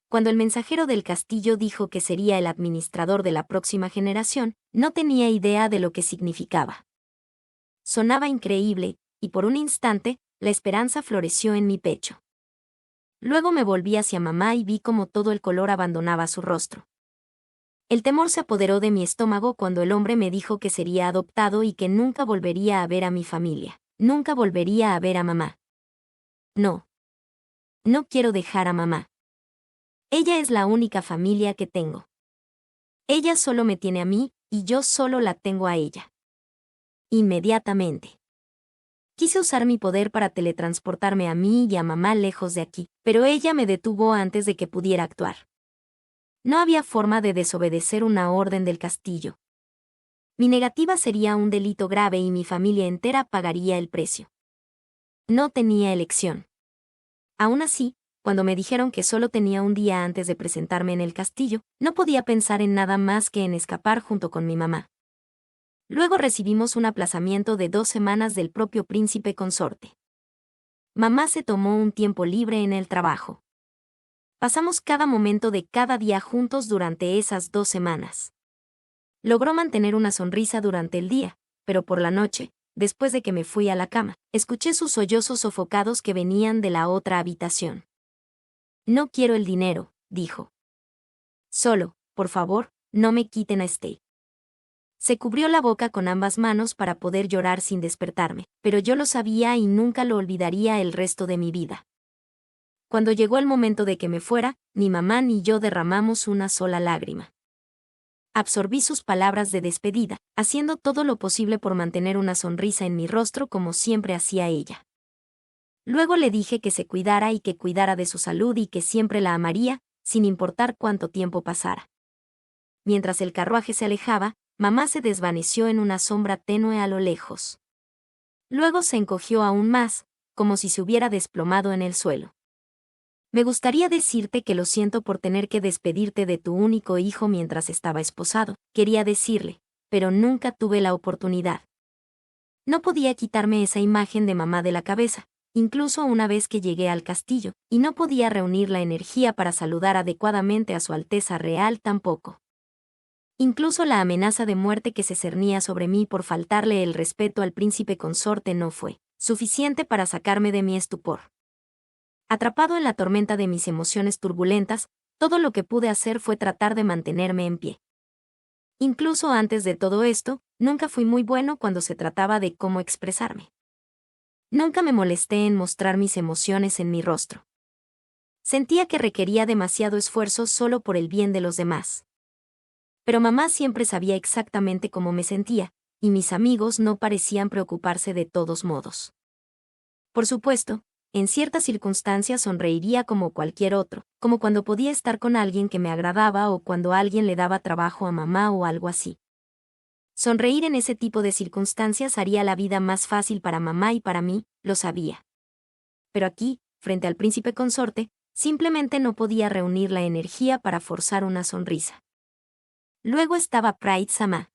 Cuando el mensajero del castillo dijo que sería el administrador de la próxima generación, no tenía idea de lo que significaba. Sonaba increíble, y por un instante, la esperanza floreció en mi pecho. Luego me volví hacia mamá y vi cómo todo el color abandonaba su rostro. El temor se apoderó de mi estómago cuando el hombre me dijo que sería adoptado y que nunca volvería a ver a mi familia. Nunca volvería a ver a mamá. No. No quiero dejar a mamá. Ella es la única familia que tengo. Ella solo me tiene a mí, y yo solo la tengo a ella. Inmediatamente. Quise usar mi poder para teletransportarme a mí y a mamá lejos de aquí, pero ella me detuvo antes de que pudiera actuar. No había forma de desobedecer una orden del castillo. Mi negativa sería un delito grave y mi familia entera pagaría el precio. No tenía elección. Aún así, cuando me dijeron que solo tenía un día antes de presentarme en el castillo, no podía pensar en nada más que en escapar junto con mi mamá. Luego recibimos un aplazamiento de 2 semanas del propio príncipe consorte. Mamá se tomó un tiempo libre en el trabajo. Pasamos cada momento de cada día juntos durante esas 2 semanas. Logró mantener una sonrisa durante el día, pero por la noche, después de que me fui a la cama, escuché sus sollozos sofocados que venían de la otra habitación. No quiero el dinero, dijo. Solo, por favor, no me quiten a Stale. Se cubrió la boca con ambas manos para poder llorar sin despertarme, pero yo lo sabía y nunca lo olvidaría el resto de mi vida. Cuando llegó el momento de que me fuera, ni mamá ni yo derramamos una sola lágrima. Absorbí sus palabras de despedida, haciendo todo lo posible por mantener una sonrisa en mi rostro como siempre hacía ella. Luego le dije que se cuidara y que cuidara de su salud y que siempre la amaría, sin importar cuánto tiempo pasara. Mientras el carruaje se alejaba, mamá se desvaneció en una sombra tenue a lo lejos. Luego se encogió aún más, como si se hubiera desplomado en el suelo. Me gustaría decirte que lo siento por tener que despedirte de tu único hijo mientras estaba esposado, quería decirle, pero nunca tuve la oportunidad. No podía quitarme esa imagen de mamá de la cabeza, incluso una vez que llegué al castillo, y no podía reunir la energía para saludar adecuadamente a Su Alteza Real tampoco. Incluso la amenaza de muerte que se cernía sobre mí por faltarle el respeto al príncipe consorte no fue suficiente para sacarme de mi estupor. Atrapado en la tormenta de mis emociones turbulentas, todo lo que pude hacer fue tratar de mantenerme en pie. Incluso antes de todo esto, nunca fui muy bueno cuando se trataba de cómo expresarme. Nunca me molesté en mostrar mis emociones en mi rostro. Sentía que requería demasiado esfuerzo solo por el bien de los demás. Pero mamá siempre sabía exactamente cómo me sentía, y mis amigos no parecían preocuparse de todos modos. Por supuesto, en ciertas circunstancias sonreiría como cualquier otro, como cuando podía estar con alguien que me agradaba o cuando alguien le daba trabajo a mamá o algo así. Sonreír en ese tipo de circunstancias haría la vida más fácil para mamá y para mí, lo sabía. Pero aquí, frente al príncipe consorte, simplemente no podía reunir la energía para forzar una sonrisa. Luego estaba Pride Sama.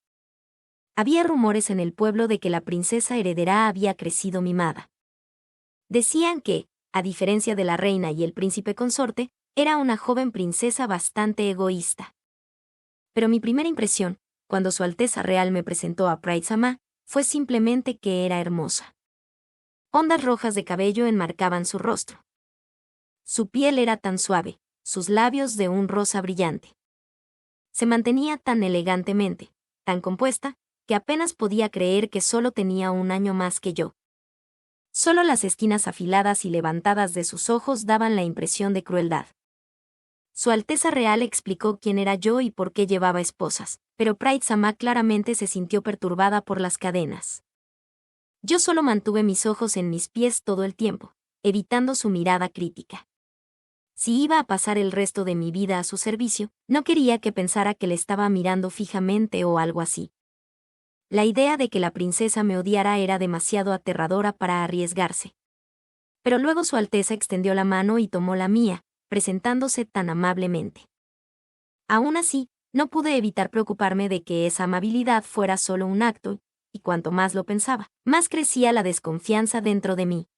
Había rumores en el pueblo de que la princesa heredera había crecido mimada. Decían que, a diferencia de la reina y el príncipe consorte, era una joven princesa bastante egoísta. Pero mi primera impresión, cuando Su Alteza Real me presentó a Pride Sama, fue simplemente que era hermosa. Ondas rojas de cabello enmarcaban su rostro. Su piel era tan suave, sus labios de un rosa brillante. Se mantenía tan elegantemente, tan compuesta, que apenas podía creer que solo tenía un año más que yo. Solo las esquinas afiladas y levantadas de sus ojos daban la impresión de crueldad. Su Alteza Real explicó quién era yo y por qué llevaba esposas, pero Pride Sama claramente se sintió perturbada por las cadenas. Yo solo mantuve mis ojos en mis pies todo el tiempo, evitando su mirada crítica. Si iba a pasar el resto de mi vida a su servicio, no quería que pensara que le estaba mirando fijamente o algo así. La idea de que la princesa me odiara era demasiado aterradora para arriesgarse. Pero luego Su Alteza extendió la mano y tomó la mía, presentándose tan amablemente. Aún así, no pude evitar preocuparme de que esa amabilidad fuera solo un acto, y cuanto más lo pensaba, más crecía la desconfianza dentro de mí.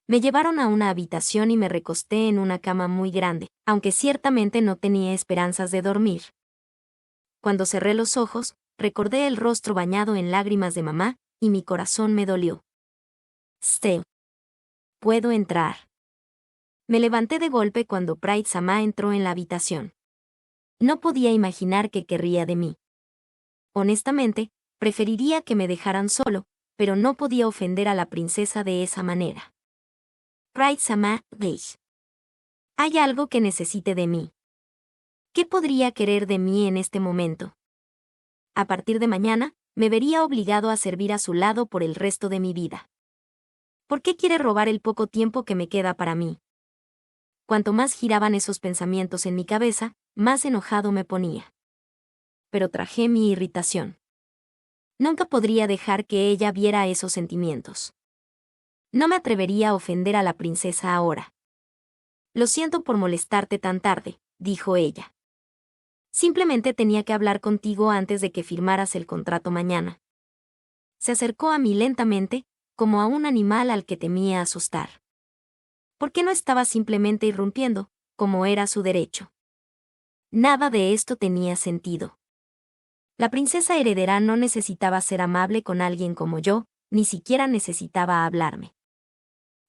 Me llevaron a una habitación y me recosté en una cama muy grande, aunque ciertamente no tenía esperanzas de dormir. Cuando cerré los ojos, recordé el rostro bañado en lágrimas de mamá, y mi corazón me dolió. «Steve. ¿Puedo entrar?» Me levanté de golpe cuando Pride Sama entró en la habitación. No podía imaginar qué querría de mí. Honestamente, preferiría que me dejaran solo, pero no podía ofender a la princesa de esa manera. Pride Sama, veis. ¿Hay algo que necesite de mí? ¿Qué podría querer de mí en este momento? A partir de mañana, me vería obligado a servir a su lado por el resto de mi vida. ¿Por qué quiere robar el poco tiempo que me queda para mí? Cuanto más giraban esos pensamientos en mi cabeza, más enojado me ponía. Pero tragué mi irritación. Nunca podría dejar que ella viera esos sentimientos. No me atrevería a ofender a la princesa ahora. Lo siento por molestarte tan tarde, dijo ella. Simplemente tenía que hablar contigo antes de que firmaras el contrato mañana. Se acercó a mí lentamente, como a un animal al que temía asustar. ¿Por qué no estaba simplemente irrumpiendo, como era su derecho? Nada de esto tenía sentido. La princesa heredera no necesitaba ser amable con alguien como yo, ni siquiera necesitaba hablarme.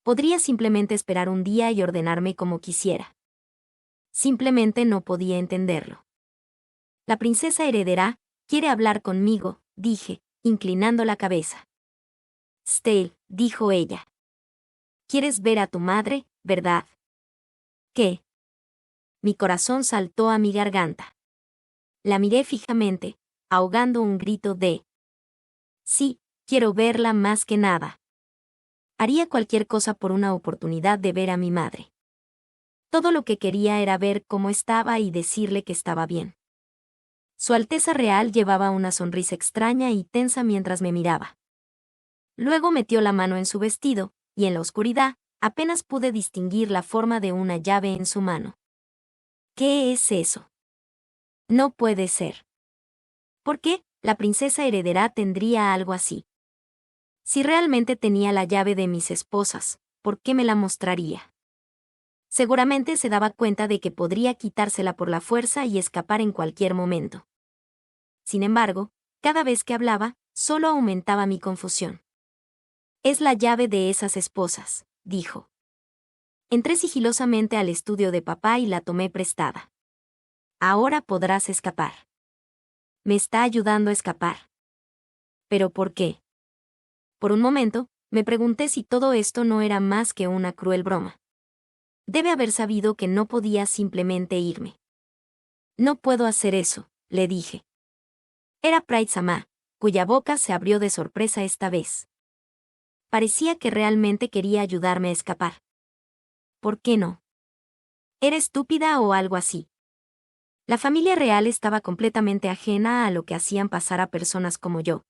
Podría simplemente esperar un día y ordenarme como quisiera. Simplemente no podía entenderlo. La princesa heredera quiere hablar conmigo, dije, inclinando la cabeza. Stale, dijo ella. ¿Quieres ver a tu madre, verdad? ¿Qué? Mi corazón saltó a mi garganta. La miré fijamente, ahogando un grito de «Sí, quiero verla más que nada». Haría cualquier cosa por una oportunidad de ver a mi madre. Todo lo que quería era ver cómo estaba y decirle que estaba bien. Su Alteza Real llevaba una sonrisa extraña y tensa mientras me miraba. Luego metió la mano en su vestido, y en la oscuridad, apenas pude distinguir la forma de una llave en su mano. ¿Qué es eso? No puede ser. ¿Por qué la princesa heredera tendría algo así? Si realmente tenía la llave de mis esposas, ¿por qué me la mostraría? Seguramente se daba cuenta de que podría quitársela por la fuerza y escapar en cualquier momento. Sin embargo, cada vez que hablaba, solo aumentaba mi confusión. Es la llave de esas esposas, dijo. Entré sigilosamente al estudio de papá y la tomé prestada. Ahora podrás escapar. Me está ayudando a escapar. ¿Pero por qué? Por un momento, me pregunté si todo esto no era más que una cruel broma. Debe haber sabido que no podía simplemente irme. No puedo hacer eso, le dije. Era Pride-sama, cuya boca se abrió de sorpresa esta vez. Parecía que realmente quería ayudarme a escapar. ¿Por qué no? ¿Era estúpida o algo así? La familia real estaba completamente ajena a lo que hacían pasar a personas como yo.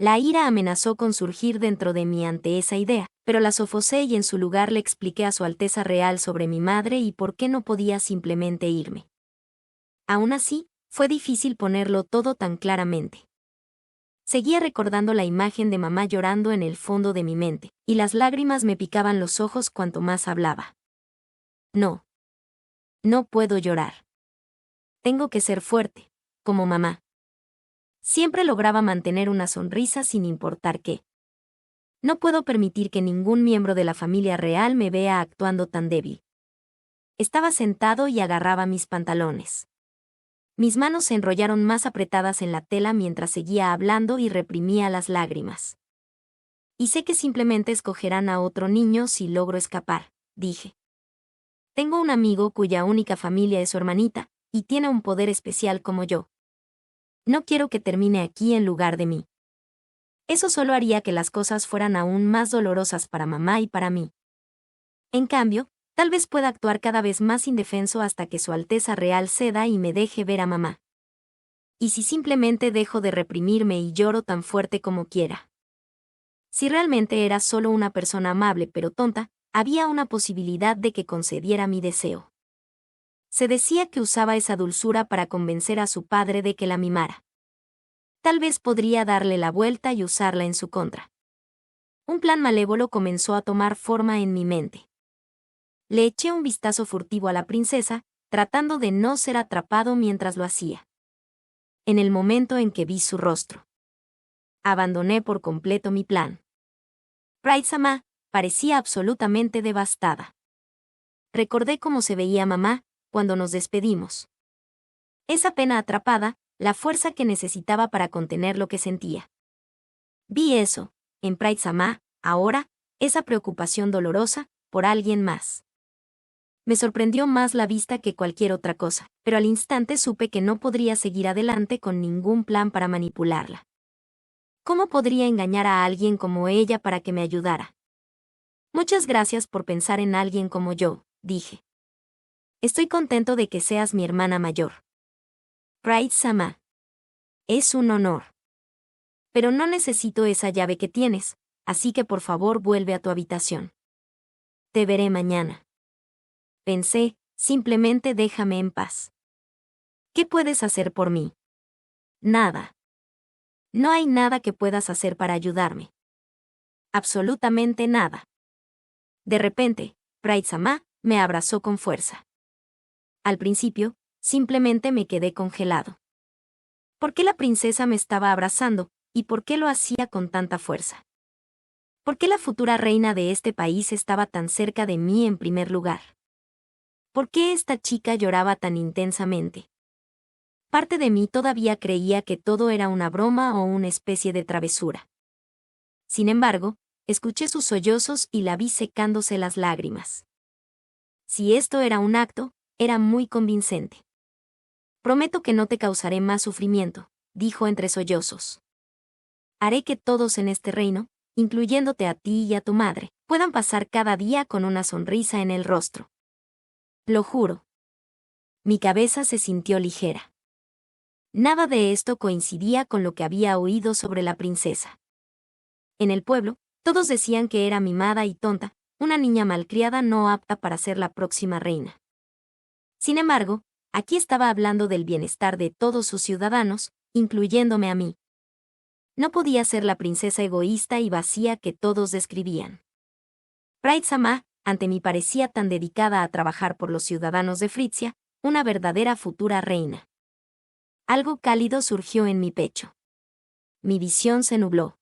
La ira amenazó con surgir dentro de mí ante esa idea, pero la sofocé y en su lugar le expliqué a Su Alteza Real sobre mi madre y por qué no podía simplemente irme. Aún así, fue difícil ponerlo todo tan claramente. Seguía recordando la imagen de mamá llorando en el fondo de mi mente, y las lágrimas me picaban los ojos cuanto más hablaba. No. No puedo llorar. Tengo que ser fuerte, como mamá. Siempre lograba mantener una sonrisa sin importar qué. No puedo permitir que ningún miembro de la familia real me vea actuando tan débil. Estaba sentado y agarraba mis pantalones. Mis manos se enrollaron más apretadas en la tela mientras seguía hablando y reprimía las lágrimas. Y sé que simplemente escogerán a otro niño si logro escapar, dije. Tengo un amigo cuya única familia es su hermanita, y tiene un poder especial como yo. No quiero que termine aquí en lugar de mí. Eso solo haría que las cosas fueran aún más dolorosas para mamá y para mí. En cambio, tal vez pueda actuar cada vez más indefenso hasta que Su Alteza Real ceda y me deje ver a mamá. ¿Y si simplemente dejo de reprimirme y lloro tan fuerte como quiera? Si realmente era solo una persona amable pero tonta, había una posibilidad de que concediera mi deseo. Se decía que usaba esa dulzura para convencer a su padre de que la mimara. Tal vez podría darle la vuelta y usarla en su contra. Un plan malévolo comenzó a tomar forma en mi mente. Le eché un vistazo furtivo a la princesa, tratando de no ser atrapado mientras lo hacía. En el momento en que vi su rostro, abandoné por completo mi plan. Pride-sama parecía absolutamente devastada. Recordé cómo se veía mamá cuando nos despedimos. Esa pena atrapada, la fuerza que necesitaba para contener lo que sentía. Vi eso, en Pride-sama, ahora, esa preocupación dolorosa, por alguien más. Me sorprendió más la vista que cualquier otra cosa, pero al instante supe que no podría seguir adelante con ningún plan para manipularla. ¿Cómo podría engañar a alguien como ella para que me ayudara? Muchas gracias por pensar en alguien como yo, dije. Estoy contento de que seas mi hermana mayor. Pride-sama. Es un honor. Pero no necesito esa llave que tienes, así que por favor vuelve a tu habitación. Te veré mañana. Pensé, simplemente déjame en paz. ¿Qué puedes hacer por mí? Nada. No hay nada que puedas hacer para ayudarme. Absolutamente nada. De repente, Pride-sama me abrazó con fuerza. Al principio, simplemente me quedé congelado. ¿Por qué la princesa me estaba abrazando, y por qué lo hacía con tanta fuerza? ¿Por qué la futura reina de este país estaba tan cerca de mí en primer lugar? ¿Por qué esta chica lloraba tan intensamente? Parte de mí todavía creía que todo era una broma o una especie de travesura. Sin embargo, escuché sus sollozos y la vi secándose las lágrimas. Si esto era un acto, era muy convincente. Prometo que no te causaré más sufrimiento, dijo entre sollozos. Haré que todos en este reino, incluyéndote a ti y a tu madre, puedan pasar cada día con una sonrisa en el rostro. Lo juro. Mi cabeza se sintió ligera. Nada de esto coincidía con lo que había oído sobre la princesa. En el pueblo, todos decían que era mimada y tonta, una niña malcriada no apta para ser la próxima reina. Sin embargo, aquí estaba hablando del bienestar de todos sus ciudadanos, incluyéndome a mí. No podía ser la princesa egoísta y vacía que todos describían. Pride Sama, ante mí parecía tan dedicada a trabajar por los ciudadanos de Fritzia, una verdadera futura reina. Algo cálido surgió en mi pecho. Mi visión se nubló.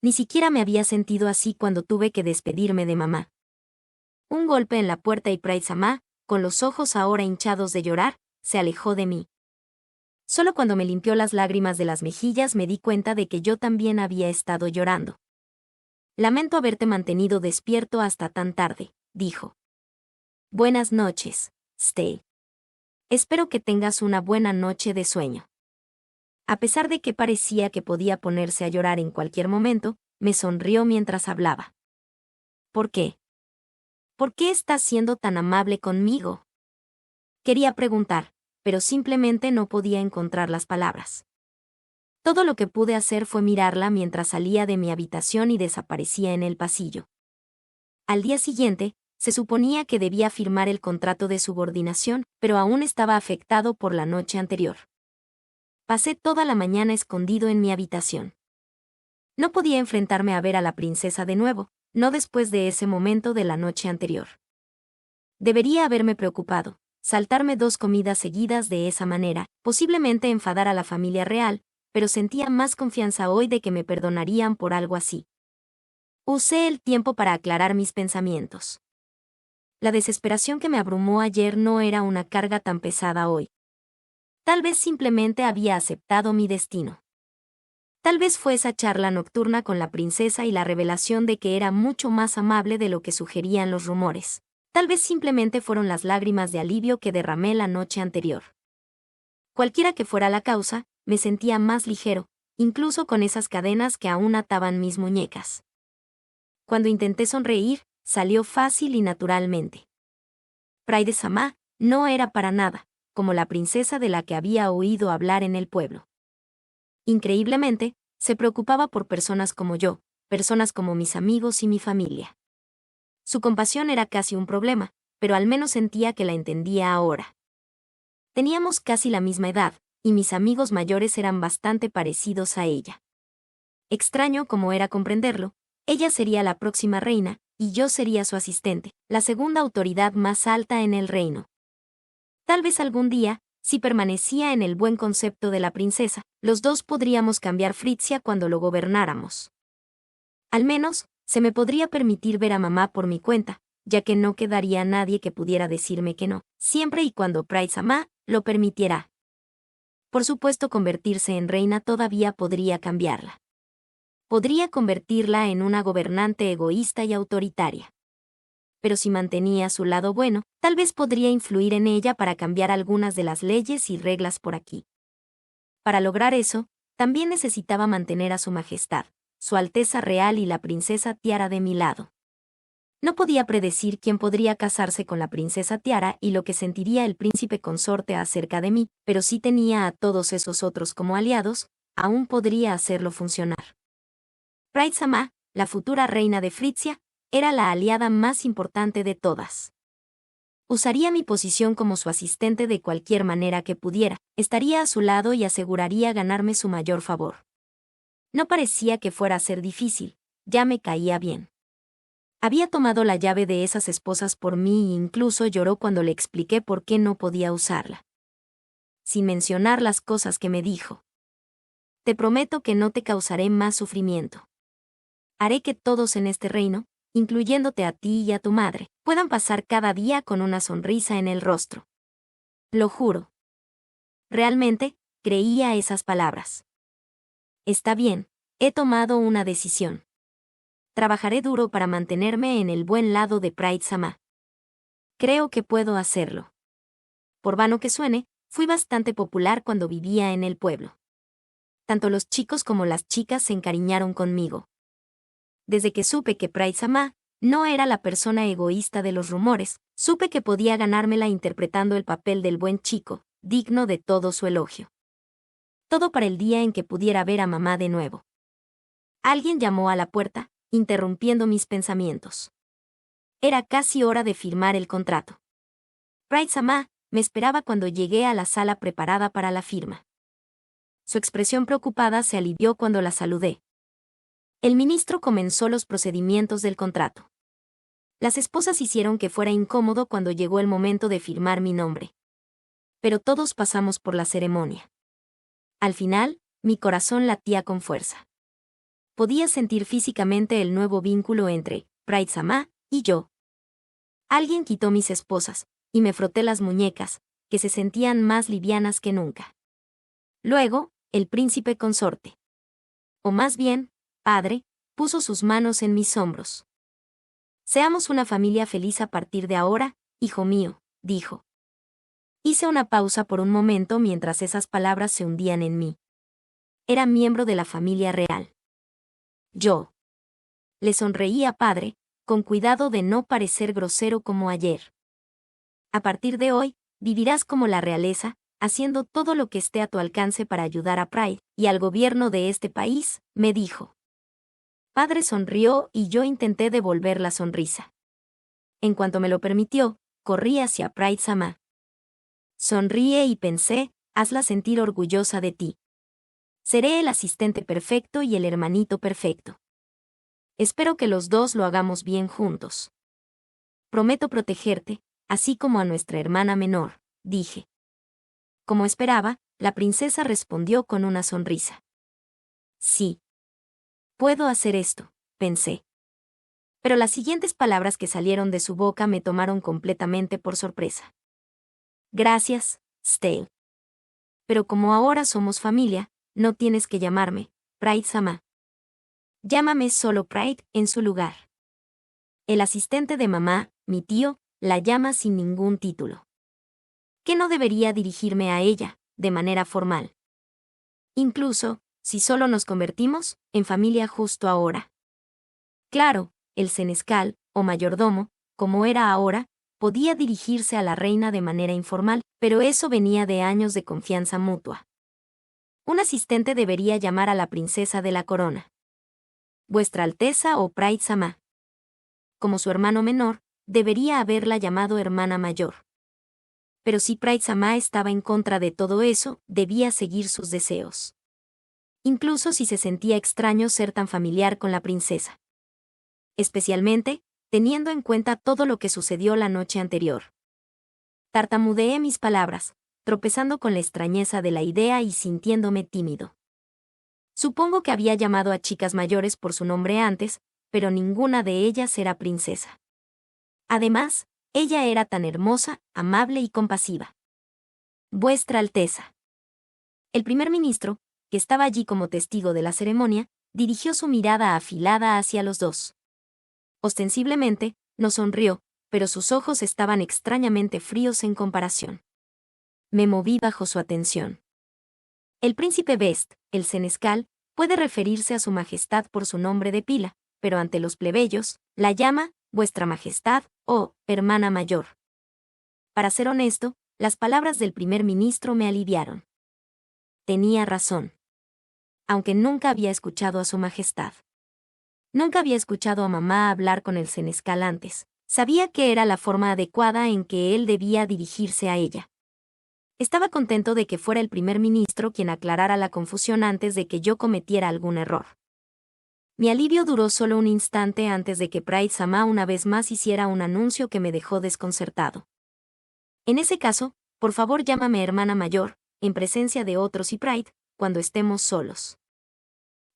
Ni siquiera me había sentido así cuando tuve que despedirme de mamá. Un golpe en la puerta y Pride Sama, con los ojos ahora hinchados de llorar, se alejó de mí. Solo cuando me limpió las lágrimas de las mejillas me di cuenta de que yo también había estado llorando. Lamento haberte mantenido despierto hasta tan tarde, dijo. Buenas noches, Stay. Espero que tengas una buena noche de sueño. A pesar de que parecía que podía ponerse a llorar en cualquier momento, me sonrió mientras hablaba. ¿Por qué? ¿Por qué estás siendo tan amable conmigo? Quería preguntar, pero simplemente no podía encontrar las palabras. Todo lo que pude hacer fue mirarla mientras salía de mi habitación y desaparecía en el pasillo. Al día siguiente, se suponía que debía firmar el contrato de subordinación, pero aún estaba afectado por la noche anterior. Pasé toda la mañana escondido en mi habitación. No podía enfrentarme a ver a la princesa de nuevo, no después de ese momento de la noche anterior. Debería haberme preocupado, saltarme 2 comidas seguidas de esa manera, posiblemente enfadar a la familia real, pero sentía más confianza hoy de que me perdonarían por algo así. Usé el tiempo para aclarar mis pensamientos. La desesperación que me abrumó ayer no era una carga tan pesada hoy. Tal vez simplemente había aceptado mi destino. Tal vez fue esa charla nocturna con la princesa y la revelación de que era mucho más amable de lo que sugerían los rumores. Tal vez simplemente fueron las lágrimas de alivio que derramé la noche anterior. Cualquiera que fuera la causa, me sentía más ligero, incluso con esas cadenas que aún ataban mis muñecas. Cuando intenté sonreír, salió fácil y naturalmente. Pride Sama no era para nada como la princesa de la que había oído hablar en el pueblo. Increíblemente, se preocupaba por personas como yo, personas como mis amigos y mi familia. Su compasión era casi un problema, pero al menos sentía que la entendía ahora. Teníamos casi la misma edad, y mis amigos mayores eran bastante parecidos a ella. Extraño como era comprenderlo, ella sería la próxima reina, y yo sería su asistente, la segunda autoridad más alta en el reino. Tal vez algún día, si permanecía en el buen concepto de la princesa, los dos podríamos cambiar Fritzia cuando lo gobernáramos. Al menos, se me podría permitir ver a mamá por mi cuenta, ya que no quedaría nadie que pudiera decirme que no, siempre y cuando Pride Sama lo permitiera. Por supuesto, convertirse en reina todavía podría cambiarla. Podría convertirla en una gobernante egoísta y autoritaria. Pero si mantenía su lado bueno, tal vez podría influir en ella para cambiar algunas de las leyes y reglas por aquí. Para lograr eso, también necesitaba mantener a su majestad, su Alteza Real y la princesa Tiara de mi lado. No podía predecir quién podría casarse con la princesa Tiara y lo que sentiría el príncipe consorte acerca de mí, pero si tenía a todos esos otros como aliados, aún podría hacerlo funcionar. Pride Sama, la futura reina de Fritzia, era la aliada más importante de todas. Usaría mi posición como su asistente de cualquier manera que pudiera, estaría a su lado y aseguraría ganarme su mayor favor. No parecía que fuera a ser difícil, ya me caía bien. Había tomado la llave de esas esposas por mí e incluso lloró cuando le expliqué por qué no podía usarla. Sin mencionar las cosas que me dijo. Te prometo que no te causaré más sufrimiento. Haré que todos en este reino, incluyéndote a ti y a tu madre, puedan pasar cada día con una sonrisa en el rostro. Lo juro. Realmente, creía esas palabras. Está bien, he tomado una decisión. Trabajaré duro para mantenerme en el buen lado de Pride Sama. Creo que puedo hacerlo. Por vano que suene, fui bastante popular cuando vivía en el pueblo. Tanto los chicos como las chicas se encariñaron conmigo. Desde que supe que Pride Sama no era la persona egoísta de los rumores, supe que podía ganármela interpretando el papel del buen chico, digno de todo su elogio. Todo para el día en que pudiera ver a mamá de nuevo. Alguien llamó a la puerta, interrumpiendo mis pensamientos. Era casi hora de firmar el contrato. Pride Sama me esperaba cuando llegué a la sala preparada para la firma. Su expresión preocupada se alivió cuando la saludé. El ministro comenzó los procedimientos del contrato. Las esposas hicieron que fuera incómodo cuando llegó el momento de firmar mi nombre. Pero todos pasamos por la ceremonia. Al final, mi corazón latía con fuerza. Podía sentir físicamente el nuevo vínculo entre Pride Sama y yo. Alguien quitó mis esposas, y me froté las muñecas, que se sentían más livianas que nunca. Luego, el príncipe consorte. O más bien, padre, puso sus manos en mis hombros. Seamos una familia feliz a partir de ahora, hijo mío, dijo. Hice una pausa por un momento mientras esas palabras se hundían en mí. Era miembro de la familia real. Yo. Le sonreí a padre, con cuidado de no parecer grosero como ayer. A partir de hoy, vivirás como la realeza, haciendo todo lo que esté a tu alcance para ayudar a Pride y al gobierno de este país, me dijo. Padre sonrió y yo intenté devolver la sonrisa. En cuanto me lo permitió, corrí hacia Pride Sama. Sonríe y pensé, hazla sentir orgullosa de ti. Seré el asistente perfecto y el hermanito perfecto. Espero que los dos lo hagamos bien juntos. Prometo protegerte, así como a nuestra hermana menor, dije. Como esperaba, la princesa respondió con una sonrisa. Sí. Puedo hacer esto, pensé. Pero las siguientes palabras que salieron de su boca me tomaron completamente por sorpresa. Gracias, Stale. Pero como ahora somos familia, no tienes que llamarme Pride Sama. Llámame solo Pride en su lugar. El asistente de mamá, mi tío, la llama sin ningún título. ¿Qué no debería dirigirme a ella, de manera formal? Incluso, si solo nos convertimos en familia justo ahora. Claro, el senescal, o mayordomo, como era ahora, podía dirigirse a la reina de manera informal, pero eso venía de años de confianza mutua. Un asistente debería llamar a la princesa de la corona. Vuestra Alteza o Pride Sama. Como su hermano menor, debería haberla llamado hermana mayor. Pero si Pride Sama estaba en contra de todo eso, debía seguir sus deseos. Incluso si se sentía extraño ser tan familiar con la princesa. Especialmente, teniendo en cuenta todo lo que sucedió la noche anterior. Tartamudeé mis palabras, tropezando con la extrañeza de la idea y sintiéndome tímido. Supongo que había llamado a chicas mayores por su nombre antes, pero ninguna de ellas era princesa. Además, ella era tan hermosa, amable y compasiva. Vuestra Alteza. El primer ministro, que estaba allí como testigo de la ceremonia, dirigió su mirada afilada hacia los dos. Ostensiblemente, nos sonrió, pero sus ojos estaban extrañamente fríos en comparación. Me moví bajo su atención. El príncipe Best, el senescal, puede referirse a su majestad por su nombre de pila, pero ante los plebeyos, la llama Vuestra Majestad o hermana mayor. Para ser honesto, las palabras del primer ministro me aliviaron. Tenía razón. Aunque nunca había escuchado a su majestad. Nunca había escuchado a mamá hablar con el senescal antes. Sabía que era la forma adecuada en que él debía dirigirse a ella. Estaba contento de que fuera el primer ministro quien aclarara la confusión antes de que yo cometiera algún error. Mi alivio duró solo un instante antes de que Pride Sama una vez más hiciera un anuncio que me dejó desconcertado. En ese caso, por favor llámame hermana mayor, en presencia de otros y Pride, cuando estemos solos.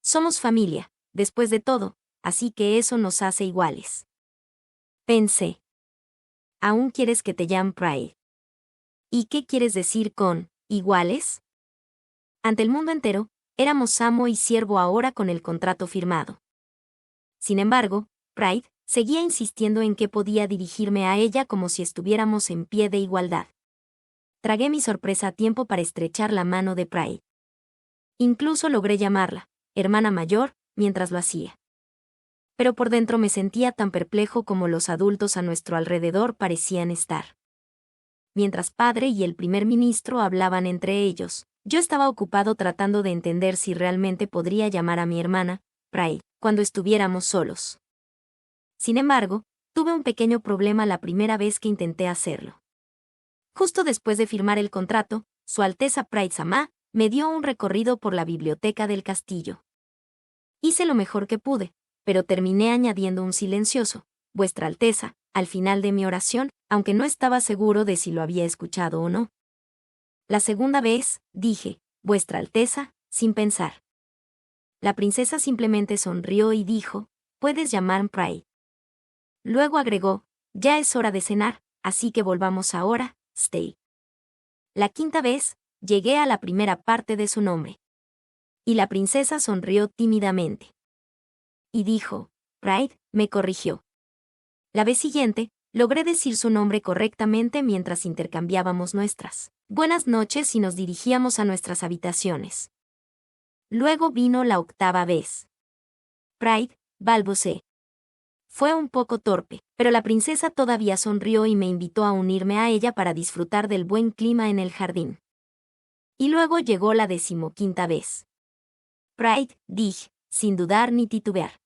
Somos familia, después de todo, así que eso nos hace iguales. Pensé. ¿Aún quieres que te llame Pride? ¿Y qué quieres decir con iguales? Ante el mundo entero, éramos amo y siervo ahora con el contrato firmado. Sin embargo, Pride seguía insistiendo en que podía dirigirme a ella como si estuviéramos en pie de igualdad. Tragué mi sorpresa a tiempo para estrechar la mano de Pride. Incluso logré llamarla hermana mayor mientras lo hacía. Pero por dentro me sentía tan perplejo como los adultos a nuestro alrededor parecían estar. Mientras padre y el primer ministro hablaban entre ellos, yo estaba ocupado tratando de entender si realmente podría llamar a mi hermana, Pride, cuando estuviéramos solos. Sin embargo, tuve un pequeño problema la primera vez que intenté hacerlo. Justo después de firmar el contrato, Su Alteza Pride Sama me dio un recorrido por la biblioteca del castillo. Hice lo mejor que pude, pero terminé añadiendo un silencioso. Vuestra Alteza, al final de mi oración, aunque no estaba seguro de si lo había escuchado o no. La segunda vez, dije, Vuestra Alteza, sin pensar. La princesa simplemente sonrió y dijo, puedes llamarme Pride. Luego agregó, ya es hora de cenar, así que volvamos ahora, Stay. La quinta vez, llegué a la primera parte de su nombre. Y la princesa sonrió tímidamente. Y dijo, Pride, me corrigió. La vez siguiente, logré decir su nombre correctamente mientras intercambiábamos nuestras buenas noches y nos dirigíamos a nuestras habitaciones. Luego vino la octava vez. Pride, balbuceé. Fue un poco torpe, pero la princesa todavía sonrió y me invitó a unirme a ella para disfrutar del buen clima en el jardín. Y luego llegó la 15ª vez. Pride, dije, sin dudar ni titubear.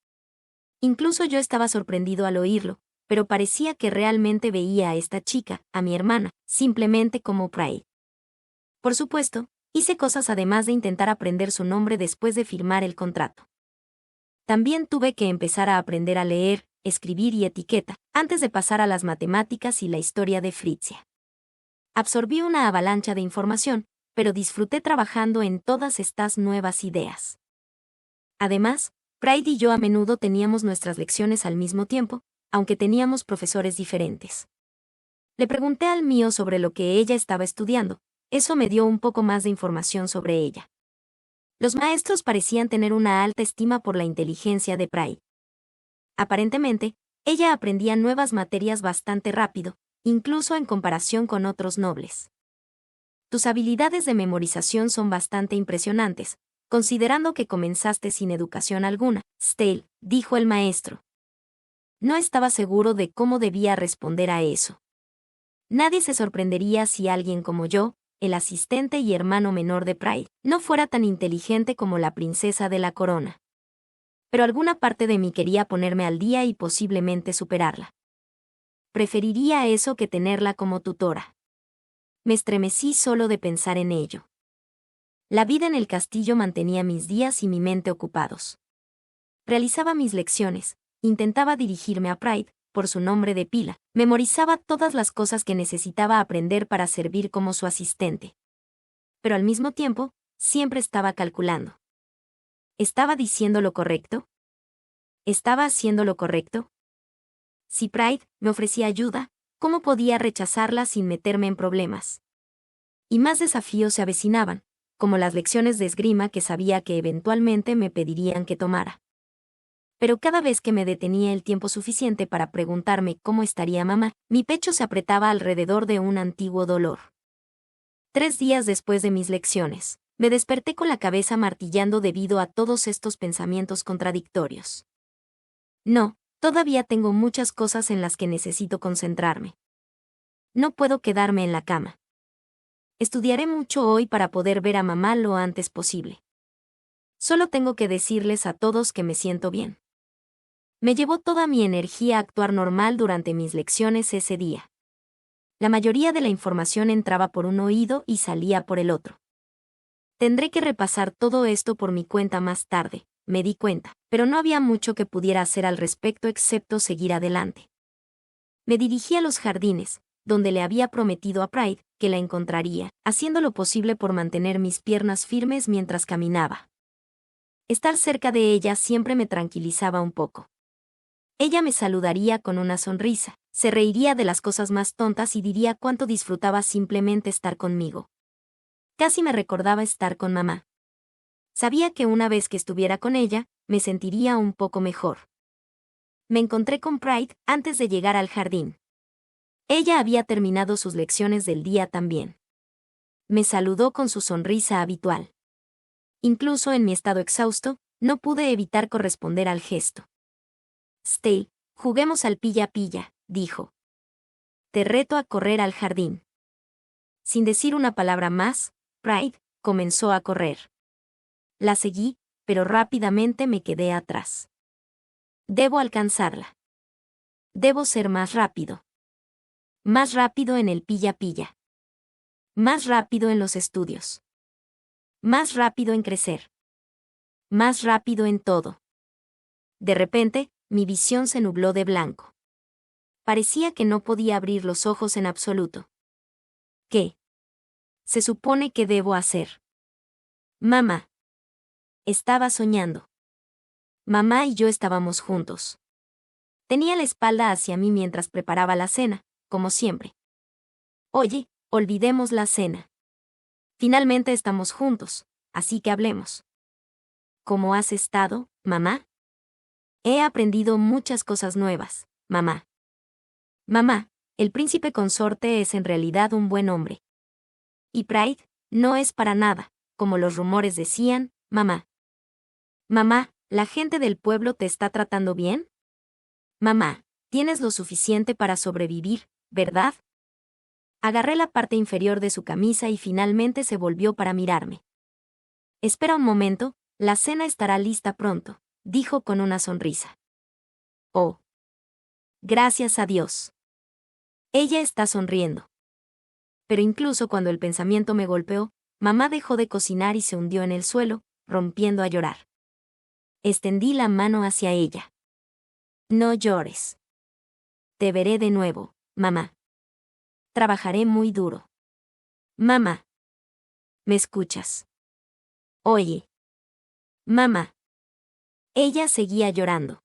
Incluso yo estaba sorprendido al oírlo, pero parecía que realmente veía a esta chica, a mi hermana, simplemente como Pride. Por supuesto, hice cosas además de intentar aprender su nombre después de firmar el contrato. También tuve que empezar a aprender a leer, escribir y etiqueta, antes de pasar a las matemáticas y la historia de Fritzia. Absorbí una avalancha de información, pero disfruté trabajando en todas estas nuevas ideas. Además, Pride y yo a menudo teníamos nuestras lecciones al mismo tiempo, aunque teníamos profesores diferentes. Le pregunté al mío sobre lo que ella estaba estudiando, eso me dio un poco más de información sobre ella. Los maestros parecían tener una alta estima por la inteligencia de Pride. Aparentemente, ella aprendía nuevas materias bastante rápido, incluso en comparación con otros nobles. Tus habilidades de memorización son bastante impresionantes, considerando que comenzaste sin educación alguna, Stale, dijo el maestro. No estaba seguro de cómo debía responder a eso. Nadie se sorprendería si alguien como yo, el asistente y hermano menor de Pride, no fuera tan inteligente como la princesa de la corona. Pero alguna parte de mí quería ponerme al día y posiblemente superarla. Preferiría eso que tenerla como tutora. Me estremecí solo de pensar en ello. La vida en el castillo mantenía mis días y mi mente ocupados. Realizaba mis lecciones, intentaba dirigirme a Pride, por su nombre de pila, memorizaba todas las cosas que necesitaba aprender para servir como su asistente. Pero al mismo tiempo, siempre estaba calculando. ¿Estaba diciendo lo correcto? ¿Estaba haciendo lo correcto? Si Pride me ofrecía ayuda, ¿cómo podía rechazarla sin meterme en problemas? Y más desafíos se avecinaban, como las lecciones de esgrima que sabía que eventualmente me pedirían que tomara. Pero cada vez que me detenía el tiempo suficiente para preguntarme cómo estaría mamá, mi pecho se apretaba alrededor de un antiguo dolor. 3 días después de mis lecciones, me desperté con la cabeza martillando debido a todos estos pensamientos contradictorios. No, todavía tengo muchas cosas en las que necesito concentrarme. No puedo quedarme en la cama. Estudiaré mucho hoy para poder ver a mamá lo antes posible. Solo tengo que decirles a todos que me siento bien. Me llevó toda mi energía a actuar normal durante mis lecciones ese día. La mayoría de la información entraba por un oído y salía por el otro. Tendré que repasar todo esto por mi cuenta más tarde, me di cuenta, pero no había mucho que pudiera hacer al respecto excepto seguir adelante. Me dirigí a los jardines, donde le había prometido a Pride que la encontraría, haciendo lo posible por mantener mis piernas firmes mientras caminaba. Estar cerca de ella siempre me tranquilizaba un poco. Ella me saludaría con una sonrisa, se reiría de las cosas más tontas y diría cuánto disfrutaba simplemente estar conmigo. Casi me recordaba estar con mamá. Sabía que una vez que estuviera con ella, me sentiría un poco mejor. Me encontré con Pride antes de llegar al jardín. Ella había terminado sus lecciones del día también. Me saludó con su sonrisa habitual. Incluso en mi estado exhausto, no pude evitar corresponder al gesto. Stay, juguemos al pilla-pilla, dijo. Te reto a correr al jardín. Sin decir una palabra más, Pride comenzó a correr. La seguí, pero rápidamente me quedé atrás. Debo alcanzarla. Debo ser más rápido. Más rápido en el pilla-pilla. Más rápido en los estudios. Más rápido en crecer. Más rápido en todo. De repente, mi visión se nubló de blanco. parecía que no podía abrir los ojos en absoluto. ¿Qué se supone que debo hacer? Mamá. Estaba soñando. Mamá y yo estábamos juntos. Tenía la espalda hacia mí mientras preparaba la cena, como siempre. Oye, olvidemos la cena. Finalmente estamos juntos, así que hablemos. ¿Cómo has estado, mamá? He aprendido muchas cosas nuevas, mamá. Mamá, el príncipe consorte es en realidad un buen hombre. Y Pride no es para nada, como los rumores decían, mamá. Mamá, ¿la gente del pueblo te está tratando bien? Mamá, tienes lo suficiente para sobrevivir, ¿verdad? Agarré la parte inferior de su camisa y finalmente se volvió para mirarme. Espera un momento, la cena estará lista pronto, dijo con una sonrisa. Oh. Gracias a Dios. Ella está sonriendo. Pero incluso cuando el pensamiento me golpeó, mamá dejó de cocinar y se hundió en el suelo, rompiendo a llorar. Extendí la mano hacia ella. No llores. Te veré de nuevo, mamá. Trabajaré muy duro. Mamá. ¿Me escuchas? Oye. Mamá. Ella seguía llorando.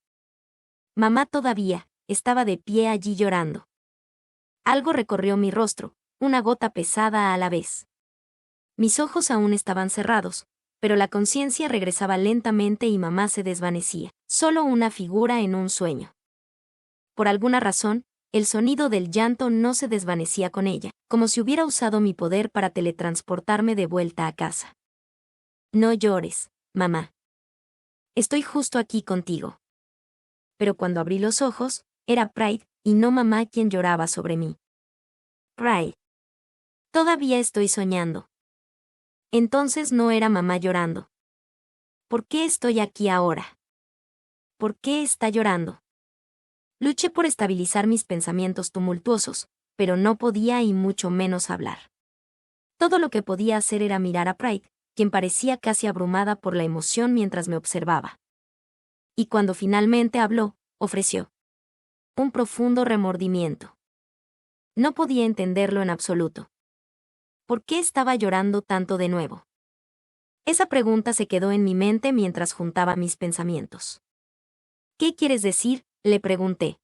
Mamá todavía estaba de pie allí llorando. Algo recorrió mi rostro, una gota pesada a la vez. Mis ojos aún estaban cerrados, pero la conciencia regresaba lentamente y mamá se desvanecía, solo una figura en un sueño. Por alguna razón, el sonido del llanto no se desvanecía con ella, como si hubiera usado mi poder para teletransportarme de vuelta a casa. No llores, mamá. Estoy justo aquí contigo. Pero cuando abrí los ojos, era Pride, y no mamá quien lloraba sobre mí. Pride. Todavía estoy soñando. Entonces no era mamá llorando. ¿Por qué estoy aquí ahora? ¿Por qué está llorando? Luché por estabilizar mis pensamientos tumultuosos, pero no podía y mucho menos hablar. Todo lo que podía hacer era mirar a Pride, quien parecía casi abrumada por la emoción mientras me observaba. Y cuando finalmente habló, ofreció un profundo remordimiento. No podía entenderlo en absoluto. ¿Por qué estaba llorando tanto de nuevo? Esa pregunta se quedó en mi mente mientras juntaba mis pensamientos. ¿Qué quieres decir?, le pregunté.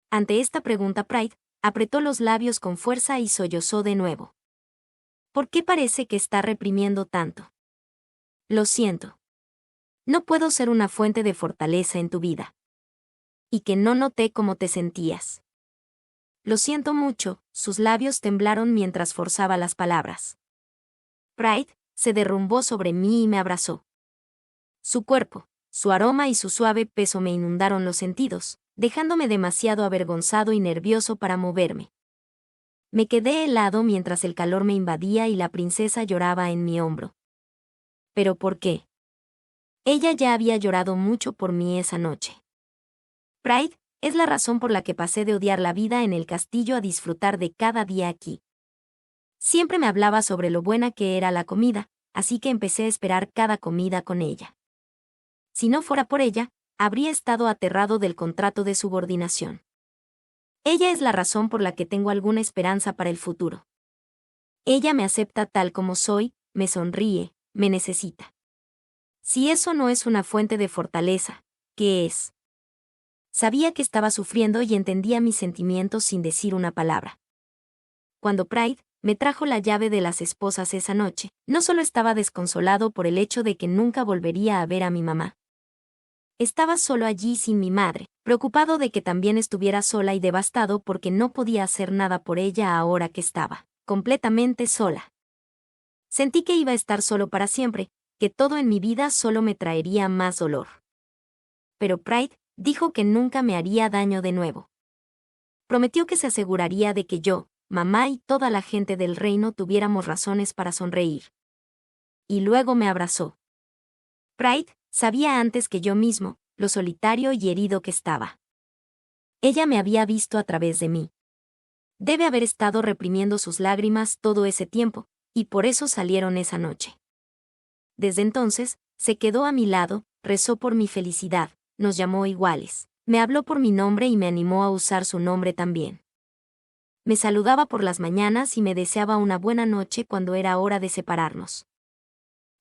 Ante esta pregunta Pride apretó los labios con fuerza y sollozó de nuevo. ¿Por qué parece que está reprimiendo tanto? Lo siento. No puedo ser una fuente de fortaleza en tu vida. Y que no noté cómo te sentías. Lo siento mucho, sus labios temblaron mientras forzaba las palabras. Pride se derrumbó sobre mí y me abrazó. Su cuerpo, su aroma y su suave peso me inundaron los sentidos, dejándome demasiado avergonzado y nervioso para moverme. Me quedé helado mientras el calor me invadía y la princesa lloraba en mi hombro. ¿Pero por qué? Ella ya había llorado mucho por mí esa noche. Pride es la razón por la que pasé de odiar la vida en el castillo a disfrutar de cada día aquí. Siempre me hablaba sobre lo buena que era la comida, así que empecé a esperar cada comida con ella. Si no fuera por ella, habría estado aterrado del contrato de subordinación. Ella es la razón por la que tengo alguna esperanza para el futuro. Ella me acepta tal como soy, me sonríe, me necesita. Si eso no es una fuente de fortaleza, ¿qué es? Sabía que estaba sufriendo y entendía mis sentimientos sin decir una palabra. Cuando Pride me trajo la llave de las esposas esa noche, no solo estaba desconsolado por el hecho de que nunca volvería a ver a mi mamá. Estaba solo allí sin mi madre, preocupado de que también estuviera sola y devastado porque no podía hacer nada por ella ahora que estaba completamente sola. Sentí que iba a estar solo para siempre, que todo en mi vida solo me traería más dolor. Pero Pride dijo que nunca me haría daño de nuevo. Prometió que se aseguraría de que yo, mamá y toda la gente del reino tuviéramos razones para sonreír. Y luego me abrazó. Pride sabía antes que yo mismo lo solitario y herido que estaba. Ella me había visto a través de mí. Debe haber estado reprimiendo sus lágrimas todo ese tiempo, y por eso salieron esa noche. Desde entonces, se quedó a mi lado, rezó por mi felicidad, nos llamó iguales, Me habló por mi nombre y me animó a usar su nombre también. Me saludaba por las mañanas y me deseaba una buena noche cuando era hora de separarnos.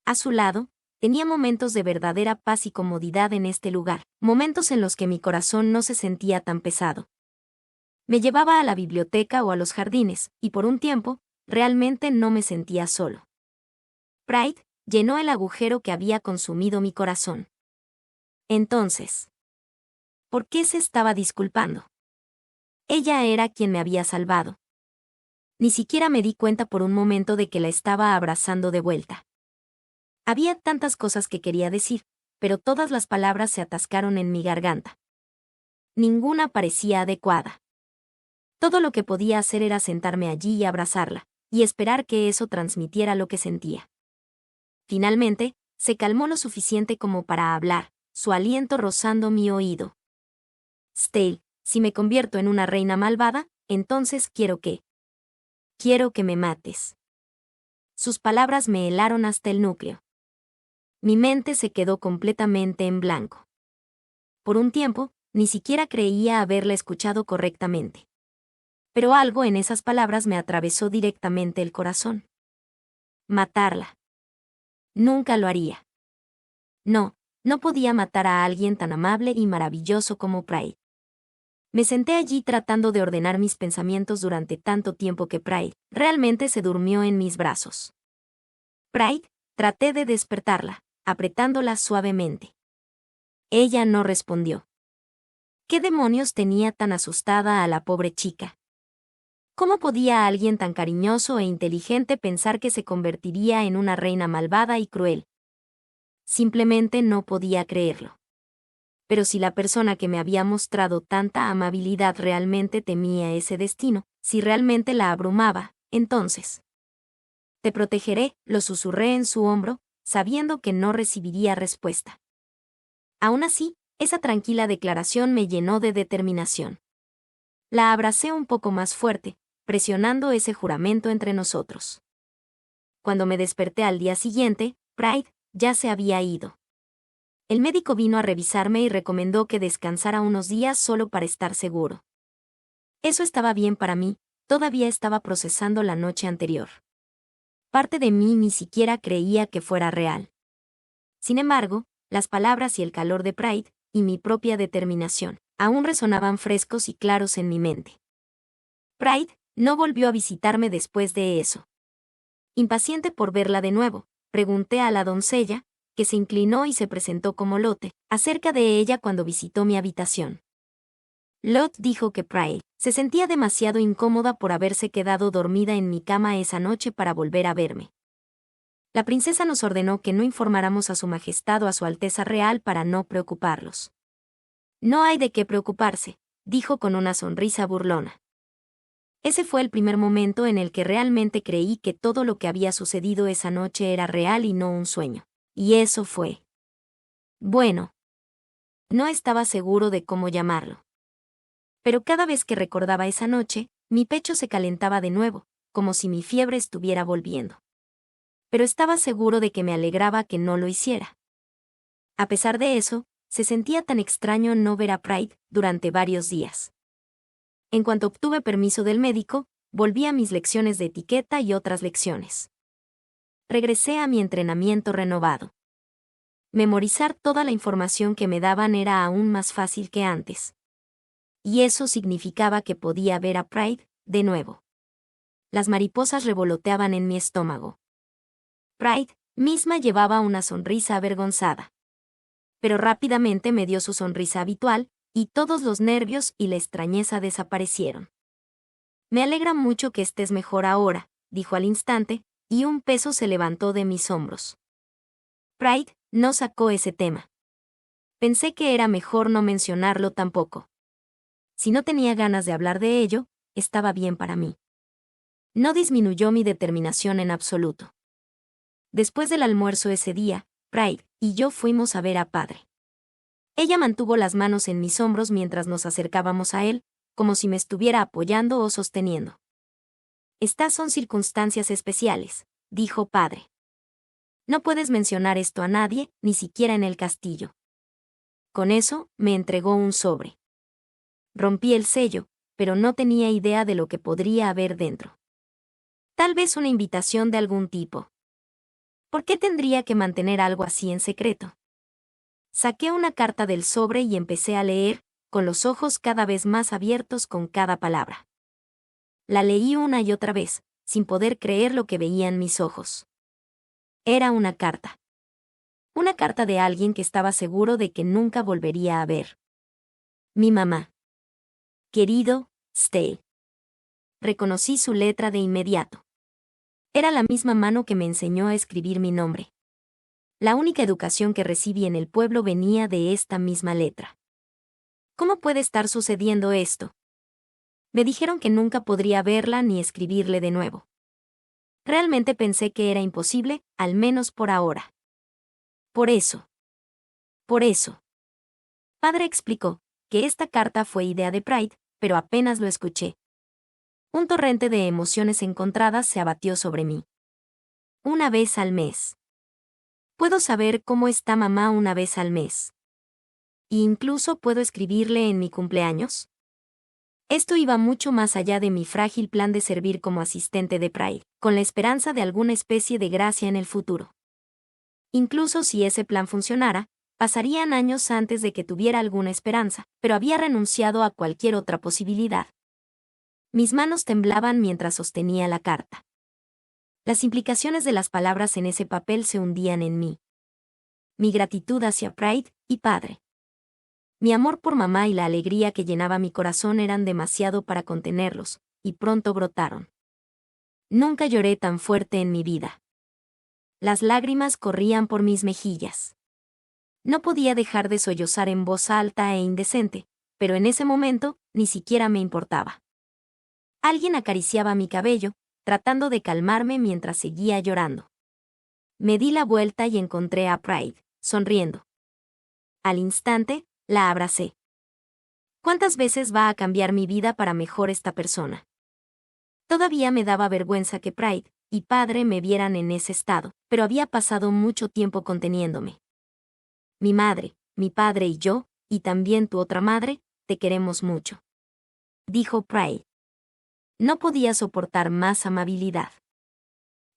A su lado, tenía momentos de verdadera paz y comodidad en este lugar, momentos en los que mi corazón no se sentía tan pesado. Me llevaba a la biblioteca o a los jardines, y por un tiempo, realmente no me sentía solo. Pride llenó el agujero que había consumido mi corazón. Entonces, ¿por qué se estaba disculpando? Ella era quien me había salvado. Ni siquiera me di cuenta por un momento de que la estaba abrazando de vuelta. Había tantas cosas que quería decir, pero todas las palabras se atascaron en mi garganta. Ninguna parecía adecuada. Todo lo que podía hacer era sentarme allí y abrazarla, y esperar que eso transmitiera lo que sentía. Finalmente, se calmó lo suficiente como para hablar, su aliento rozando mi oído. Stale, si me convierto en una reina malvada, entonces quiero que me mates. Sus palabras me helaron hasta el núcleo. Mi mente se quedó completamente en blanco. Por un tiempo, ni siquiera creía haberla escuchado correctamente. Pero algo en esas palabras me atravesó directamente el corazón. Matarla. Nunca lo haría. No podía matar a alguien tan amable y maravilloso como Pride. Me senté allí tratando de ordenar mis pensamientos durante tanto tiempo que Pride realmente se durmió en mis brazos. Pride, traté de despertarla, apretándola suavemente. Ella no respondió. ¿Qué demonios tenía tan asustada a la pobre chica? ¿Cómo podía alguien tan cariñoso e inteligente pensar que se convertiría en una reina malvada y cruel? Simplemente no podía creerlo. Pero si la persona que me había mostrado tanta amabilidad realmente temía ese destino, si realmente la abrumaba, entonces. Te protegeré, lo susurré en su hombro, sabiendo que no recibiría respuesta. Aún así, esa tranquila declaración me llenó de determinación. La abracé un poco más fuerte, presionando ese juramento entre nosotros. Cuando me desperté al día siguiente, Pride ya se había ido. El médico vino a revisarme y recomendó que descansara unos días solo para estar seguro. Eso estaba bien para mí, todavía estaba procesando la noche anterior. Parte de mí ni siquiera creía que fuera real. Sin embargo, las palabras y el calor de Pride, y mi propia determinación, aún resonaban frescos y claros en mi mente. Pride no volvió a visitarme después de eso. Impaciente por verla de nuevo, pregunté a la doncella, que se inclinó y se presentó como Lotte, acerca de ella cuando visitó mi habitación. Lot dijo que Pride se sentía demasiado incómoda por haberse quedado dormida en mi cama esa noche para volver a verme. La princesa nos ordenó que no informáramos a su majestad o a su alteza real para no preocuparlos. No hay de qué preocuparse, dijo con una sonrisa burlona. Ese fue el primer momento en el que realmente creí que todo lo que había sucedido esa noche era real y no un sueño. Y eso fue. Bueno. No estaba seguro de cómo llamarlo. Pero cada vez que recordaba esa noche, mi pecho se calentaba de nuevo, como si mi fiebre estuviera volviendo. Pero estaba seguro de que me alegraba que no lo hiciera. A pesar de eso, se sentía tan extraño no ver a Pride durante varios días. En cuanto obtuve permiso del médico, volví a mis lecciones de etiqueta y otras lecciones. Regresé a mi entrenamiento renovado. Memorizar toda la información que me daban era aún más fácil que antes. Y eso significaba que podía ver a Pride de nuevo. Las mariposas revoloteaban en mi estómago. Pride misma llevaba una sonrisa avergonzada. Pero rápidamente me dio su sonrisa habitual, y todos los nervios y la extrañeza desaparecieron. Me alegra mucho que estés mejor ahora, dijo al instante, y un peso se levantó de mis hombros. Pride no sacó ese tema. Pensé que era mejor no mencionarlo tampoco. Si no tenía ganas de hablar de ello, estaba bien para mí. No disminuyó mi determinación en absoluto. Después del almuerzo ese día, Pride y yo fuimos a ver a padre. Ella mantuvo las manos en mis hombros mientras nos acercábamos a él, como si me estuviera apoyando o sosteniendo. Estas son circunstancias especiales, dijo padre. No puedes mencionar esto a nadie, ni siquiera en el castillo. Con eso, me entregó un sobre. Rompí el sello, pero no tenía idea de lo que podría haber dentro. Tal vez una invitación de algún tipo. ¿Por qué tendría que mantener algo así en secreto? Saqué una carta del sobre y empecé a leer, con los ojos cada vez más abiertos con cada palabra. La leí una y otra vez, sin poder creer lo que veían mis ojos. Era una carta. Una carta de alguien que estaba seguro de que nunca volvería a ver. Mi mamá. Querido, Stay. Reconocí su letra de inmediato. Era la misma mano que me enseñó a escribir mi nombre. La única educación que recibí en el pueblo venía de esta misma letra. ¿Cómo puede estar sucediendo esto? Me dijeron que nunca podría verla ni escribirle de nuevo. Realmente pensé que era imposible, al menos por ahora. Por eso. Padre explicó que esta carta fue idea de Pride, pero apenas lo escuché. Un torrente de emociones encontradas se abatió sobre mí. Una vez al mes. Puedo saber cómo está mamá una vez al mes. ¿E incluso puedo escribirle en mi cumpleaños? Esto iba mucho más allá de mi frágil plan de servir como asistente de Pride, con la esperanza de alguna especie de gracia en el futuro. Incluso si ese plan funcionara, pasarían años antes de que tuviera alguna esperanza, pero había renunciado a cualquier otra posibilidad. Mis manos temblaban mientras sostenía la carta. Las implicaciones de las palabras en ese papel se hundían en mí. Mi gratitud hacia Pride y padre. Mi amor por mamá y la alegría que llenaba mi corazón eran demasiado para contenerlos, y pronto brotaron. Nunca lloré tan fuerte en mi vida. Las lágrimas corrían por mis mejillas. No podía dejar de sollozar en voz alta e indecente, pero en ese momento ni siquiera me importaba. Alguien acariciaba mi cabello, tratando de calmarme mientras seguía llorando. Me di la vuelta y encontré a Pride, sonriendo. Al instante, la abracé. ¿Cuántas veces va a cambiar mi vida para mejor esta persona? Todavía me daba vergüenza que Pride y padre me vieran en ese estado, pero había pasado mucho tiempo conteniéndome. Mi madre, mi padre y yo, y también tu otra madre, te queremos mucho. Dijo Pride. No podía soportar más amabilidad.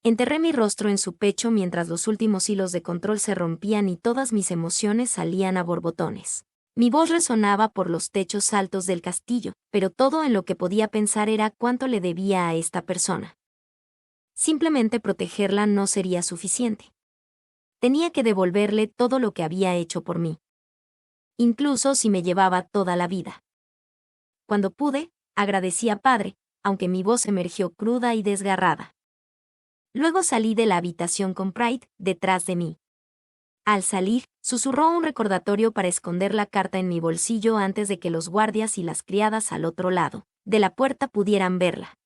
Enterré mi rostro en su pecho mientras los últimos hilos de control se rompían y todas mis emociones salían a borbotones. Mi voz resonaba por los techos altos del castillo, pero todo en lo que podía pensar era cuánto le debía a esta persona. Simplemente protegerla no sería suficiente. Tenía que devolverle todo lo que había hecho por mí. Incluso si me llevaba toda la vida. Cuando pude, agradecí a padre, aunque mi voz emergió cruda y desgarrada. Luego salí de la habitación con Pride detrás de mí. Al salir, susurró un recordatorio para esconder la carta en mi bolsillo antes de que los guardias y las criadas al otro lado de la puerta pudieran verla.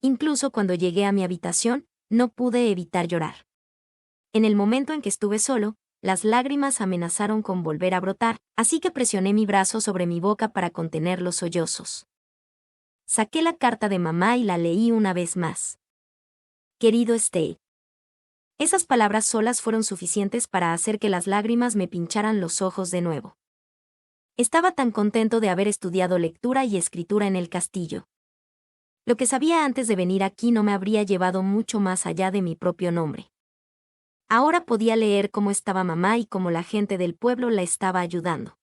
Incluso cuando llegué a mi habitación, no pude evitar llorar. En el momento en que estuve solo, las lágrimas amenazaron con volver a brotar, así que presioné mi brazo sobre mi boca para contener los sollozos. Saqué la carta de mamá y la leí una vez más. Querido Stay. Esas palabras solas fueron suficientes para hacer que las lágrimas me pincharan los ojos de nuevo. Estaba tan contento de haber estudiado lectura y escritura en el castillo. Lo que sabía antes de venir aquí no me habría llevado mucho más allá de mi propio nombre. Ahora podía leer cómo estaba mamá y cómo la gente del pueblo la estaba ayudando.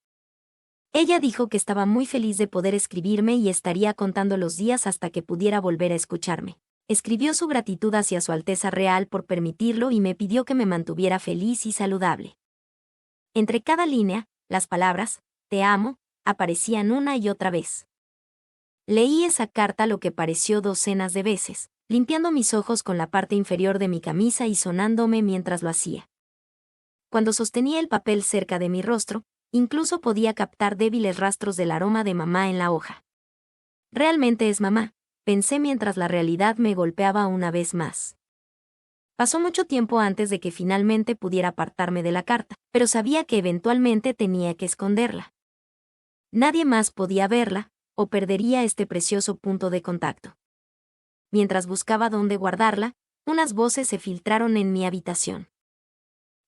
Ella dijo que estaba muy feliz de poder escribirme y estaría contando los días hasta que pudiera volver a escucharme. Escribió su gratitud hacia Su Alteza Real por permitirlo y me pidió que me mantuviera feliz y saludable. Entre cada línea, las palabras, te amo, aparecían una y otra vez. Leí esa carta lo que pareció docenas de veces, limpiando mis ojos con la parte inferior de mi camisa y sonándome mientras lo hacía. Cuando sostenía el papel cerca de mi rostro, incluso podía captar débiles rastros del aroma de mamá en la hoja. Realmente es mamá, pensé mientras la realidad me golpeaba una vez más. Pasó mucho tiempo antes de que finalmente pudiera apartarme de la carta, pero sabía que eventualmente tenía que esconderla. Nadie más podía verla, o perdería este precioso punto de contacto. Mientras buscaba dónde guardarla, unas voces se filtraron en mi habitación.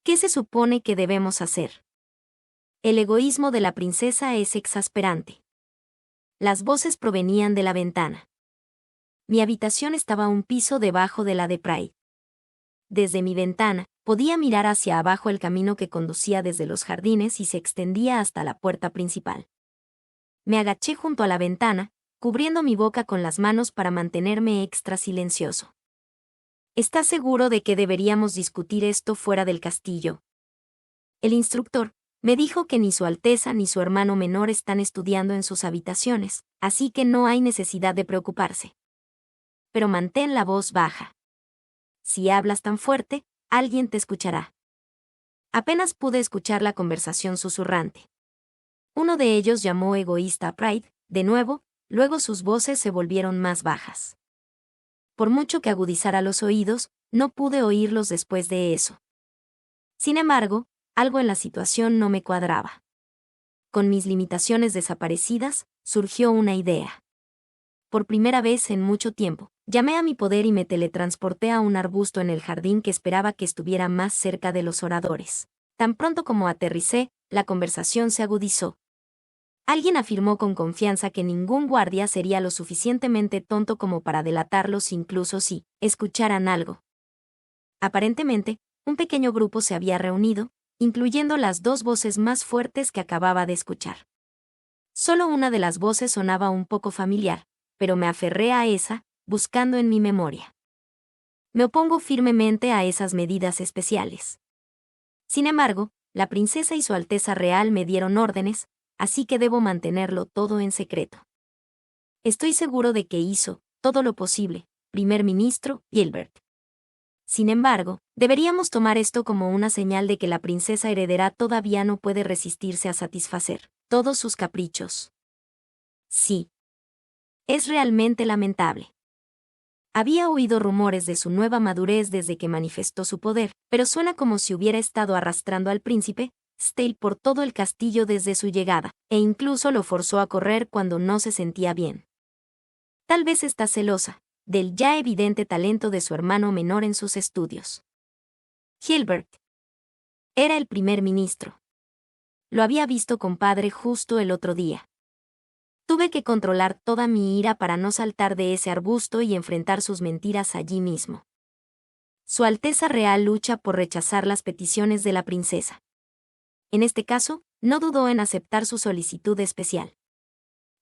¿Qué se supone que debemos hacer? El egoísmo de la princesa es exasperante. Las voces provenían de la ventana. Mi habitación estaba un piso debajo de la de Pride. Desde mi ventana, podía mirar hacia abajo el camino que conducía desde los jardines y se extendía hasta la puerta principal. Me agaché junto a la ventana, cubriendo mi boca con las manos para mantenerme extra silencioso. ¿Estás seguro de que deberíamos discutir esto fuera del castillo? El instructor me dijo que ni Su Alteza ni su hermano menor están estudiando en sus habitaciones, así que no hay necesidad de preocuparse. Pero mantén la voz baja. Si hablas tan fuerte, alguien te escuchará. Apenas pude escuchar la conversación susurrante. Uno de ellos llamó egoísta a Pride, de nuevo, luego sus voces se volvieron más bajas. Por mucho que agudizara los oídos, no pude oírlos después de eso. Sin embargo, algo en la situación no me cuadraba. Con mis limitaciones desaparecidas, surgió una idea. Por primera vez en mucho tiempo, llamé a mi poder y me teletransporté a un arbusto en el jardín que esperaba que estuviera más cerca de los oradores. Tan pronto como aterricé, la conversación se agudizó. Alguien afirmó con confianza que ningún guardia sería lo suficientemente tonto como para delatarlos incluso si escucharan algo. Aparentemente, un pequeño grupo se había reunido, incluyendo las dos voces más fuertes que acababa de escuchar. Solo una de las voces sonaba un poco familiar, pero me aferré a esa, buscando en mi memoria. Me opongo firmemente a esas medidas especiales. Sin embargo, la princesa y Su Alteza Real me dieron órdenes, así que debo mantenerlo todo en secreto. Estoy seguro de que hizo todo lo posible, primer ministro Gilbert. Sin embargo, deberíamos tomar esto como una señal de que la princesa heredera todavía no puede resistirse a satisfacer todos sus caprichos. Sí. Es realmente lamentable. Había oído rumores de su nueva madurez desde que manifestó su poder, pero suena como si hubiera estado arrastrando al príncipe Stale por todo el castillo desde su llegada, e incluso lo forzó a correr cuando no se sentía bien. Tal vez está celosa del ya evidente talento de su hermano menor en sus estudios. Gilbert era el primer ministro. Lo había visto con padre justo el otro día. Tuve que controlar toda mi ira para no saltar de ese arbusto y enfrentar sus mentiras allí mismo. Su Alteza Real lucha por rechazar las peticiones de la princesa. En este caso, no dudó en aceptar su solicitud especial.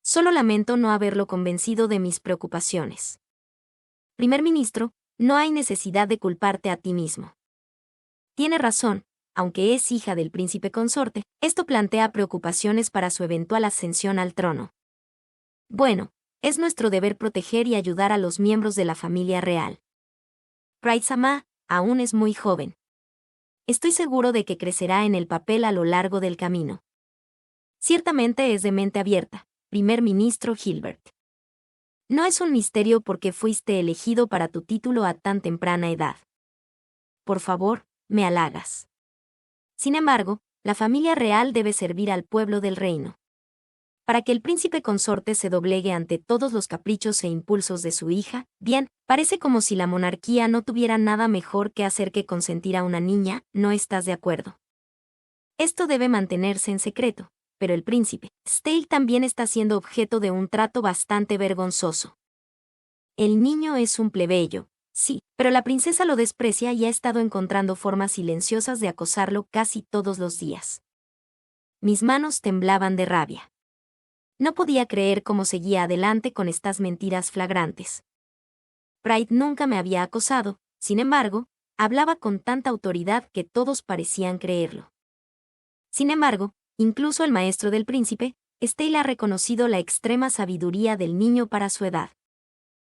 Solo lamento no haberlo convencido de mis preocupaciones. Primer ministro, no hay necesidad de culparte a ti mismo. Tiene razón, aunque es hija del príncipe consorte, esto plantea preocupaciones para su eventual ascensión al trono. Bueno, es nuestro deber proteger y ayudar a los miembros de la familia real. Pride-sama aún es muy joven. Estoy seguro de que crecerá en el papel a lo largo del camino. Ciertamente es de mente abierta, primer ministro Gilbert. No es un misterio por qué fuiste elegido para tu título a tan temprana edad. Por favor, me halagas. Sin embargo, la familia real debe servir al pueblo del reino. Para que el príncipe consorte se doblegue ante todos los caprichos e impulsos de su hija, bien, parece como si la monarquía no tuviera nada mejor que hacer que consentir a una niña, ¿no estás de acuerdo? Esto debe mantenerse en secreto, pero el príncipe Stale también está siendo objeto de un trato bastante vergonzoso. El niño es un plebeyo, sí, pero la princesa lo desprecia y ha estado encontrando formas silenciosas de acosarlo casi todos los días. Mis manos temblaban de rabia. No podía creer cómo seguía adelante con estas mentiras flagrantes. Pride nunca me había acosado, sin embargo, hablaba con tanta autoridad que todos parecían creerlo. Sin embargo, incluso el maestro del príncipe, Stale ha reconocido la extrema sabiduría del niño para su edad.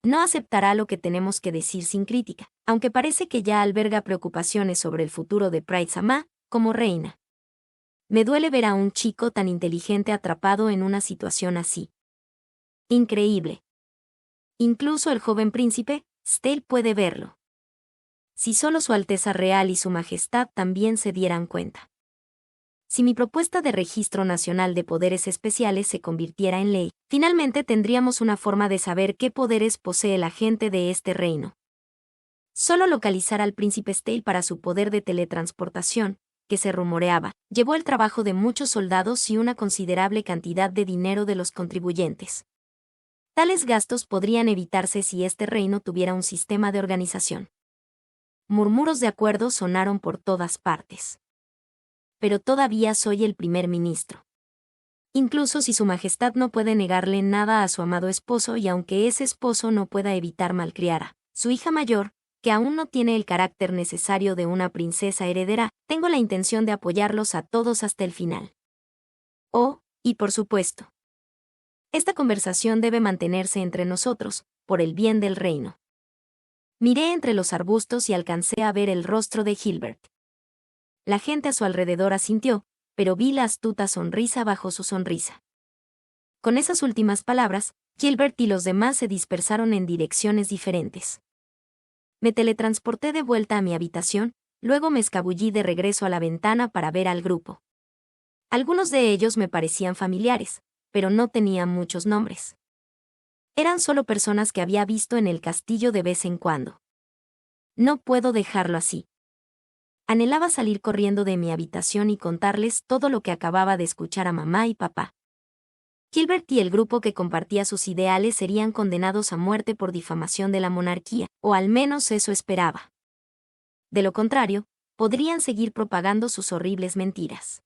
No aceptará lo que tenemos que decir sin crítica, aunque parece que ya alberga preocupaciones sobre el futuro de Pride-sama como reina. Me duele ver a un chico tan inteligente atrapado en una situación así. Increíble. Incluso el joven príncipe, Stale, puede verlo. Si solo Su Alteza Real y Su Majestad también se dieran cuenta. Si mi propuesta de registro nacional de poderes especiales se convirtiera en ley, finalmente tendríamos una forma de saber qué poderes posee la gente de este reino. Solo localizar al príncipe Stale para su poder de teletransportación, que se rumoreaba, llevó el trabajo de muchos soldados y una considerable cantidad de dinero de los contribuyentes. Tales gastos podrían evitarse si este reino tuviera un sistema de organización. Murmuros de acuerdo sonaron por todas partes. Pero todavía soy el primer ministro. Incluso si su majestad no puede negarle nada a su amado esposo y aunque ese esposo no pueda evitar malcriar a su hija mayor, que aún no tiene el carácter necesario de una princesa heredera, tengo la intención de apoyarlos a todos hasta el final. Oh, y por supuesto. Esta conversación debe mantenerse entre nosotros, por el bien del reino. Miré entre los arbustos y alcancé a ver el rostro de Gilbert. La gente a su alrededor asintió, pero vi la astuta sonrisa bajo su sonrisa. Con esas últimas palabras, Gilbert y los demás se dispersaron en direcciones diferentes. Me teletransporté de vuelta a mi habitación, luego me escabullí de regreso a la ventana para ver al grupo. Algunos de ellos me parecían familiares, pero no tenían muchos nombres. Eran solo personas que había visto en el castillo de vez en cuando. No puedo dejarlo así. Anhelaba salir corriendo de mi habitación y contarles todo lo que acababa de escuchar a mamá y papá. Gilbert y el grupo que compartía sus ideales serían condenados a muerte por difamación de la monarquía, o al menos eso esperaba. De lo contrario, podrían seguir propagando sus horribles mentiras.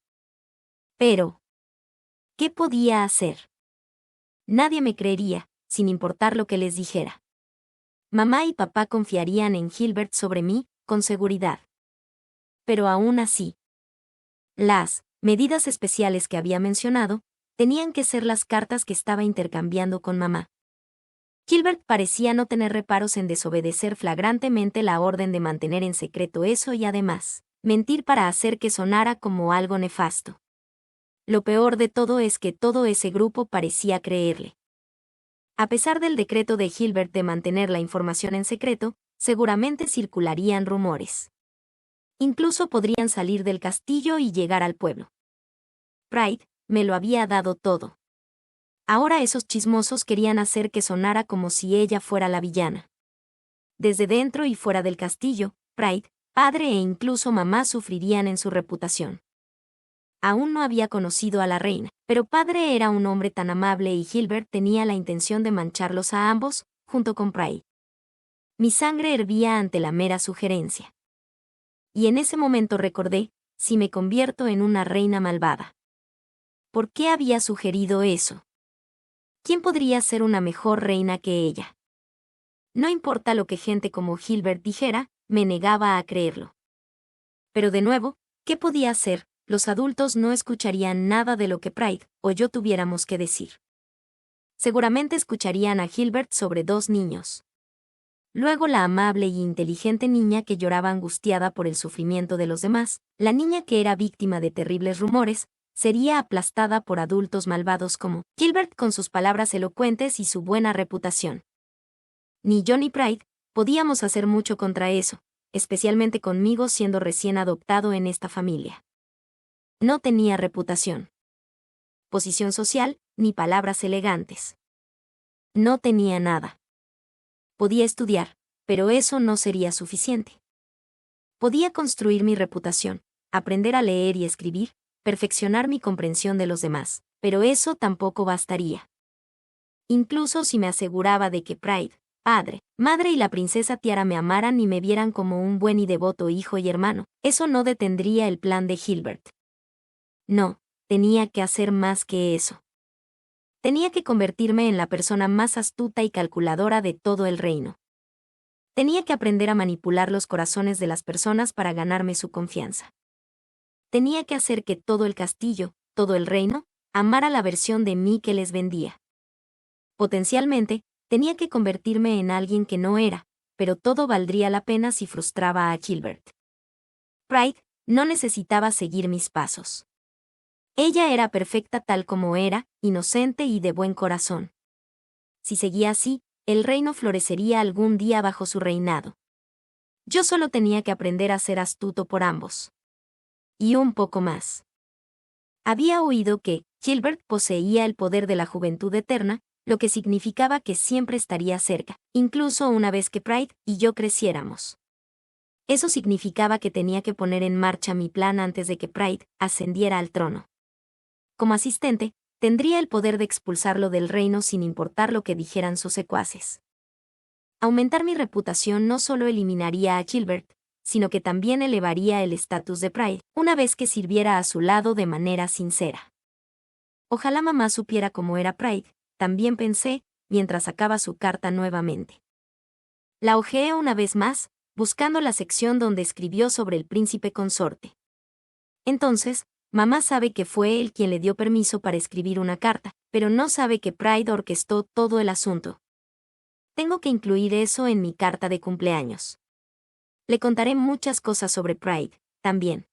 Pero, ¿qué podía hacer? Nadie me creería, sin importar lo que les dijera. Mamá y papá confiarían en Gilbert sobre mí, con seguridad. Pero aún así, las medidas especiales que había mencionado tenían que ser las cartas que estaba intercambiando con mamá. Gilbert parecía no tener reparos en desobedecer flagrantemente la orden de mantener en secreto eso y además, mentir para hacer que sonara como algo nefasto. Lo peor de todo es que todo ese grupo parecía creerle. A pesar del decreto de Gilbert de mantener la información en secreto, seguramente circularían rumores. Incluso podrían salir del castillo y llegar al pueblo. Pride me lo había dado todo. Ahora esos chismosos querían hacer que sonara como si ella fuera la villana. Desde dentro y fuera del castillo, Pride, padre e incluso mamá sufrirían en su reputación. Aún no había conocido a la reina, pero padre era un hombre tan amable y Gilbert tenía la intención de mancharlos a ambos, junto con Pride. Mi sangre hervía ante la mera sugerencia. Y en ese momento recordé, si me convierto en una reina malvada. ¿Por qué había sugerido eso? ¿Quién podría ser una mejor reina que ella? No importa lo que gente como Gilbert dijera, me negaba a creerlo. Pero de nuevo, ¿qué podía hacer? Los adultos no escucharían nada de lo que Pride o yo tuviéramos que decir. Seguramente escucharían a Gilbert sobre dos niños. Luego la amable y inteligente niña que lloraba angustiada por el sufrimiento de los demás, la niña que era víctima de terribles rumores, sería aplastada por adultos malvados como Gilbert con sus palabras elocuentes y su buena reputación. Ni yo ni Pride podíamos hacer mucho contra eso, especialmente conmigo siendo recién adoptado en esta familia. No tenía reputación, posición social, ni palabras elegantes. No tenía nada. Podía estudiar, pero eso no sería suficiente. Podía construir mi reputación, aprender a leer y escribir, perfeccionar mi comprensión de los demás, pero eso tampoco bastaría. Incluso si me aseguraba de que Pride, padre, madre y la princesa Tiara me amaran y me vieran como un buen y devoto hijo y hermano, eso no detendría el plan de Gilbert. No, tenía que hacer más que eso. Tenía que convertirme en la persona más astuta y calculadora de todo el reino. Tenía que aprender a manipular los corazones de las personas para ganarme su confianza. Tenía que hacer que todo el castillo, todo el reino, amara la versión de mí que les vendía. Potencialmente, tenía que convertirme en alguien que no era, pero todo valdría la pena si frustraba a Gilbert. Pride no necesitaba seguir mis pasos. Ella era perfecta tal como era, inocente y de buen corazón. Si seguía así, el reino florecería algún día bajo su reinado. Yo solo tenía que aprender a ser astuto por ambos. Y un poco más. Había oído que Gilbert poseía el poder de la juventud eterna, lo que significaba que siempre estaría cerca, incluso una vez que Pride y yo creciéramos. Eso significaba que tenía que poner en marcha mi plan antes de que Pride ascendiera al trono. Como asistente, tendría el poder de expulsarlo del reino sin importar lo que dijeran sus secuaces. Aumentar mi reputación no solo eliminaría a Gilbert, sino que también elevaría el estatus de Pride, una vez que sirviera a su lado de manera sincera. Ojalá mamá supiera cómo era Pride, también pensé, mientras sacaba su carta nuevamente. La hojeé una vez más, buscando la sección donde escribió sobre el príncipe consorte. Entonces, mamá sabe que fue él quien le dio permiso para escribir una carta, pero no sabe que Pride orquestó todo el asunto. Tengo que incluir eso en mi carta de cumpleaños. Le contaré muchas cosas sobre Pride, también.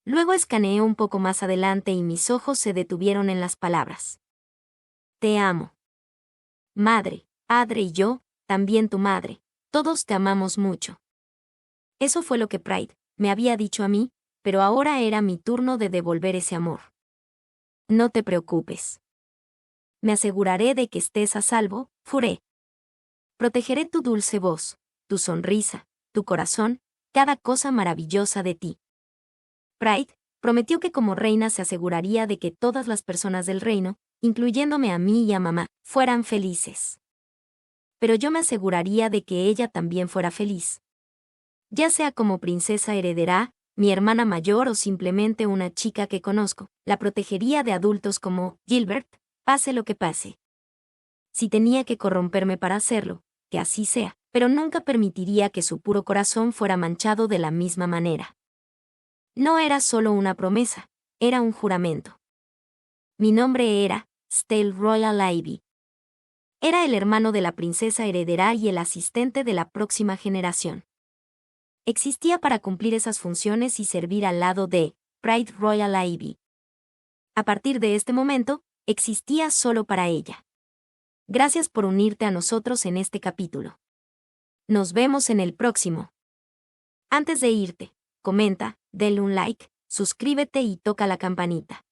Luego escaneé un poco más adelante y mis ojos se detuvieron en las palabras. Te amo. Madre, padre y yo, también tu madre, todos te amamos mucho. Eso fue lo que Pride me había dicho a mí, pero ahora era mi turno de devolver ese amor. No te preocupes. Me aseguraré de que estés a salvo, juré. Protegeré tu dulce voz, tu sonrisa, tu corazón, cada cosa maravillosa de ti. Pride prometió que como reina se aseguraría de que todas las personas del reino, incluyéndome a mí y a mamá, fueran felices. Pero yo me aseguraría de que ella también fuera feliz. Ya sea como princesa heredera, mi hermana mayor o simplemente una chica que conozco, la protegería de adultos como Gilbert, pase lo que pase. Si tenía que corromperme para hacerlo, que así sea, pero nunca permitiría que su puro corazón fuera manchado de la misma manera. No era solo una promesa, era un juramento. Mi nombre era Stale Royal Ivy. Era el hermano de la princesa heredera y el asistente de la próxima generación. Existía para cumplir esas funciones y servir al lado de Pride Royal Ivy. A partir de este momento, existía solo para ella. Gracias por unirte a nosotros en este capítulo. Nos vemos en el próximo. Antes de irte, comenta, denle un like, suscríbete y toca la campanita.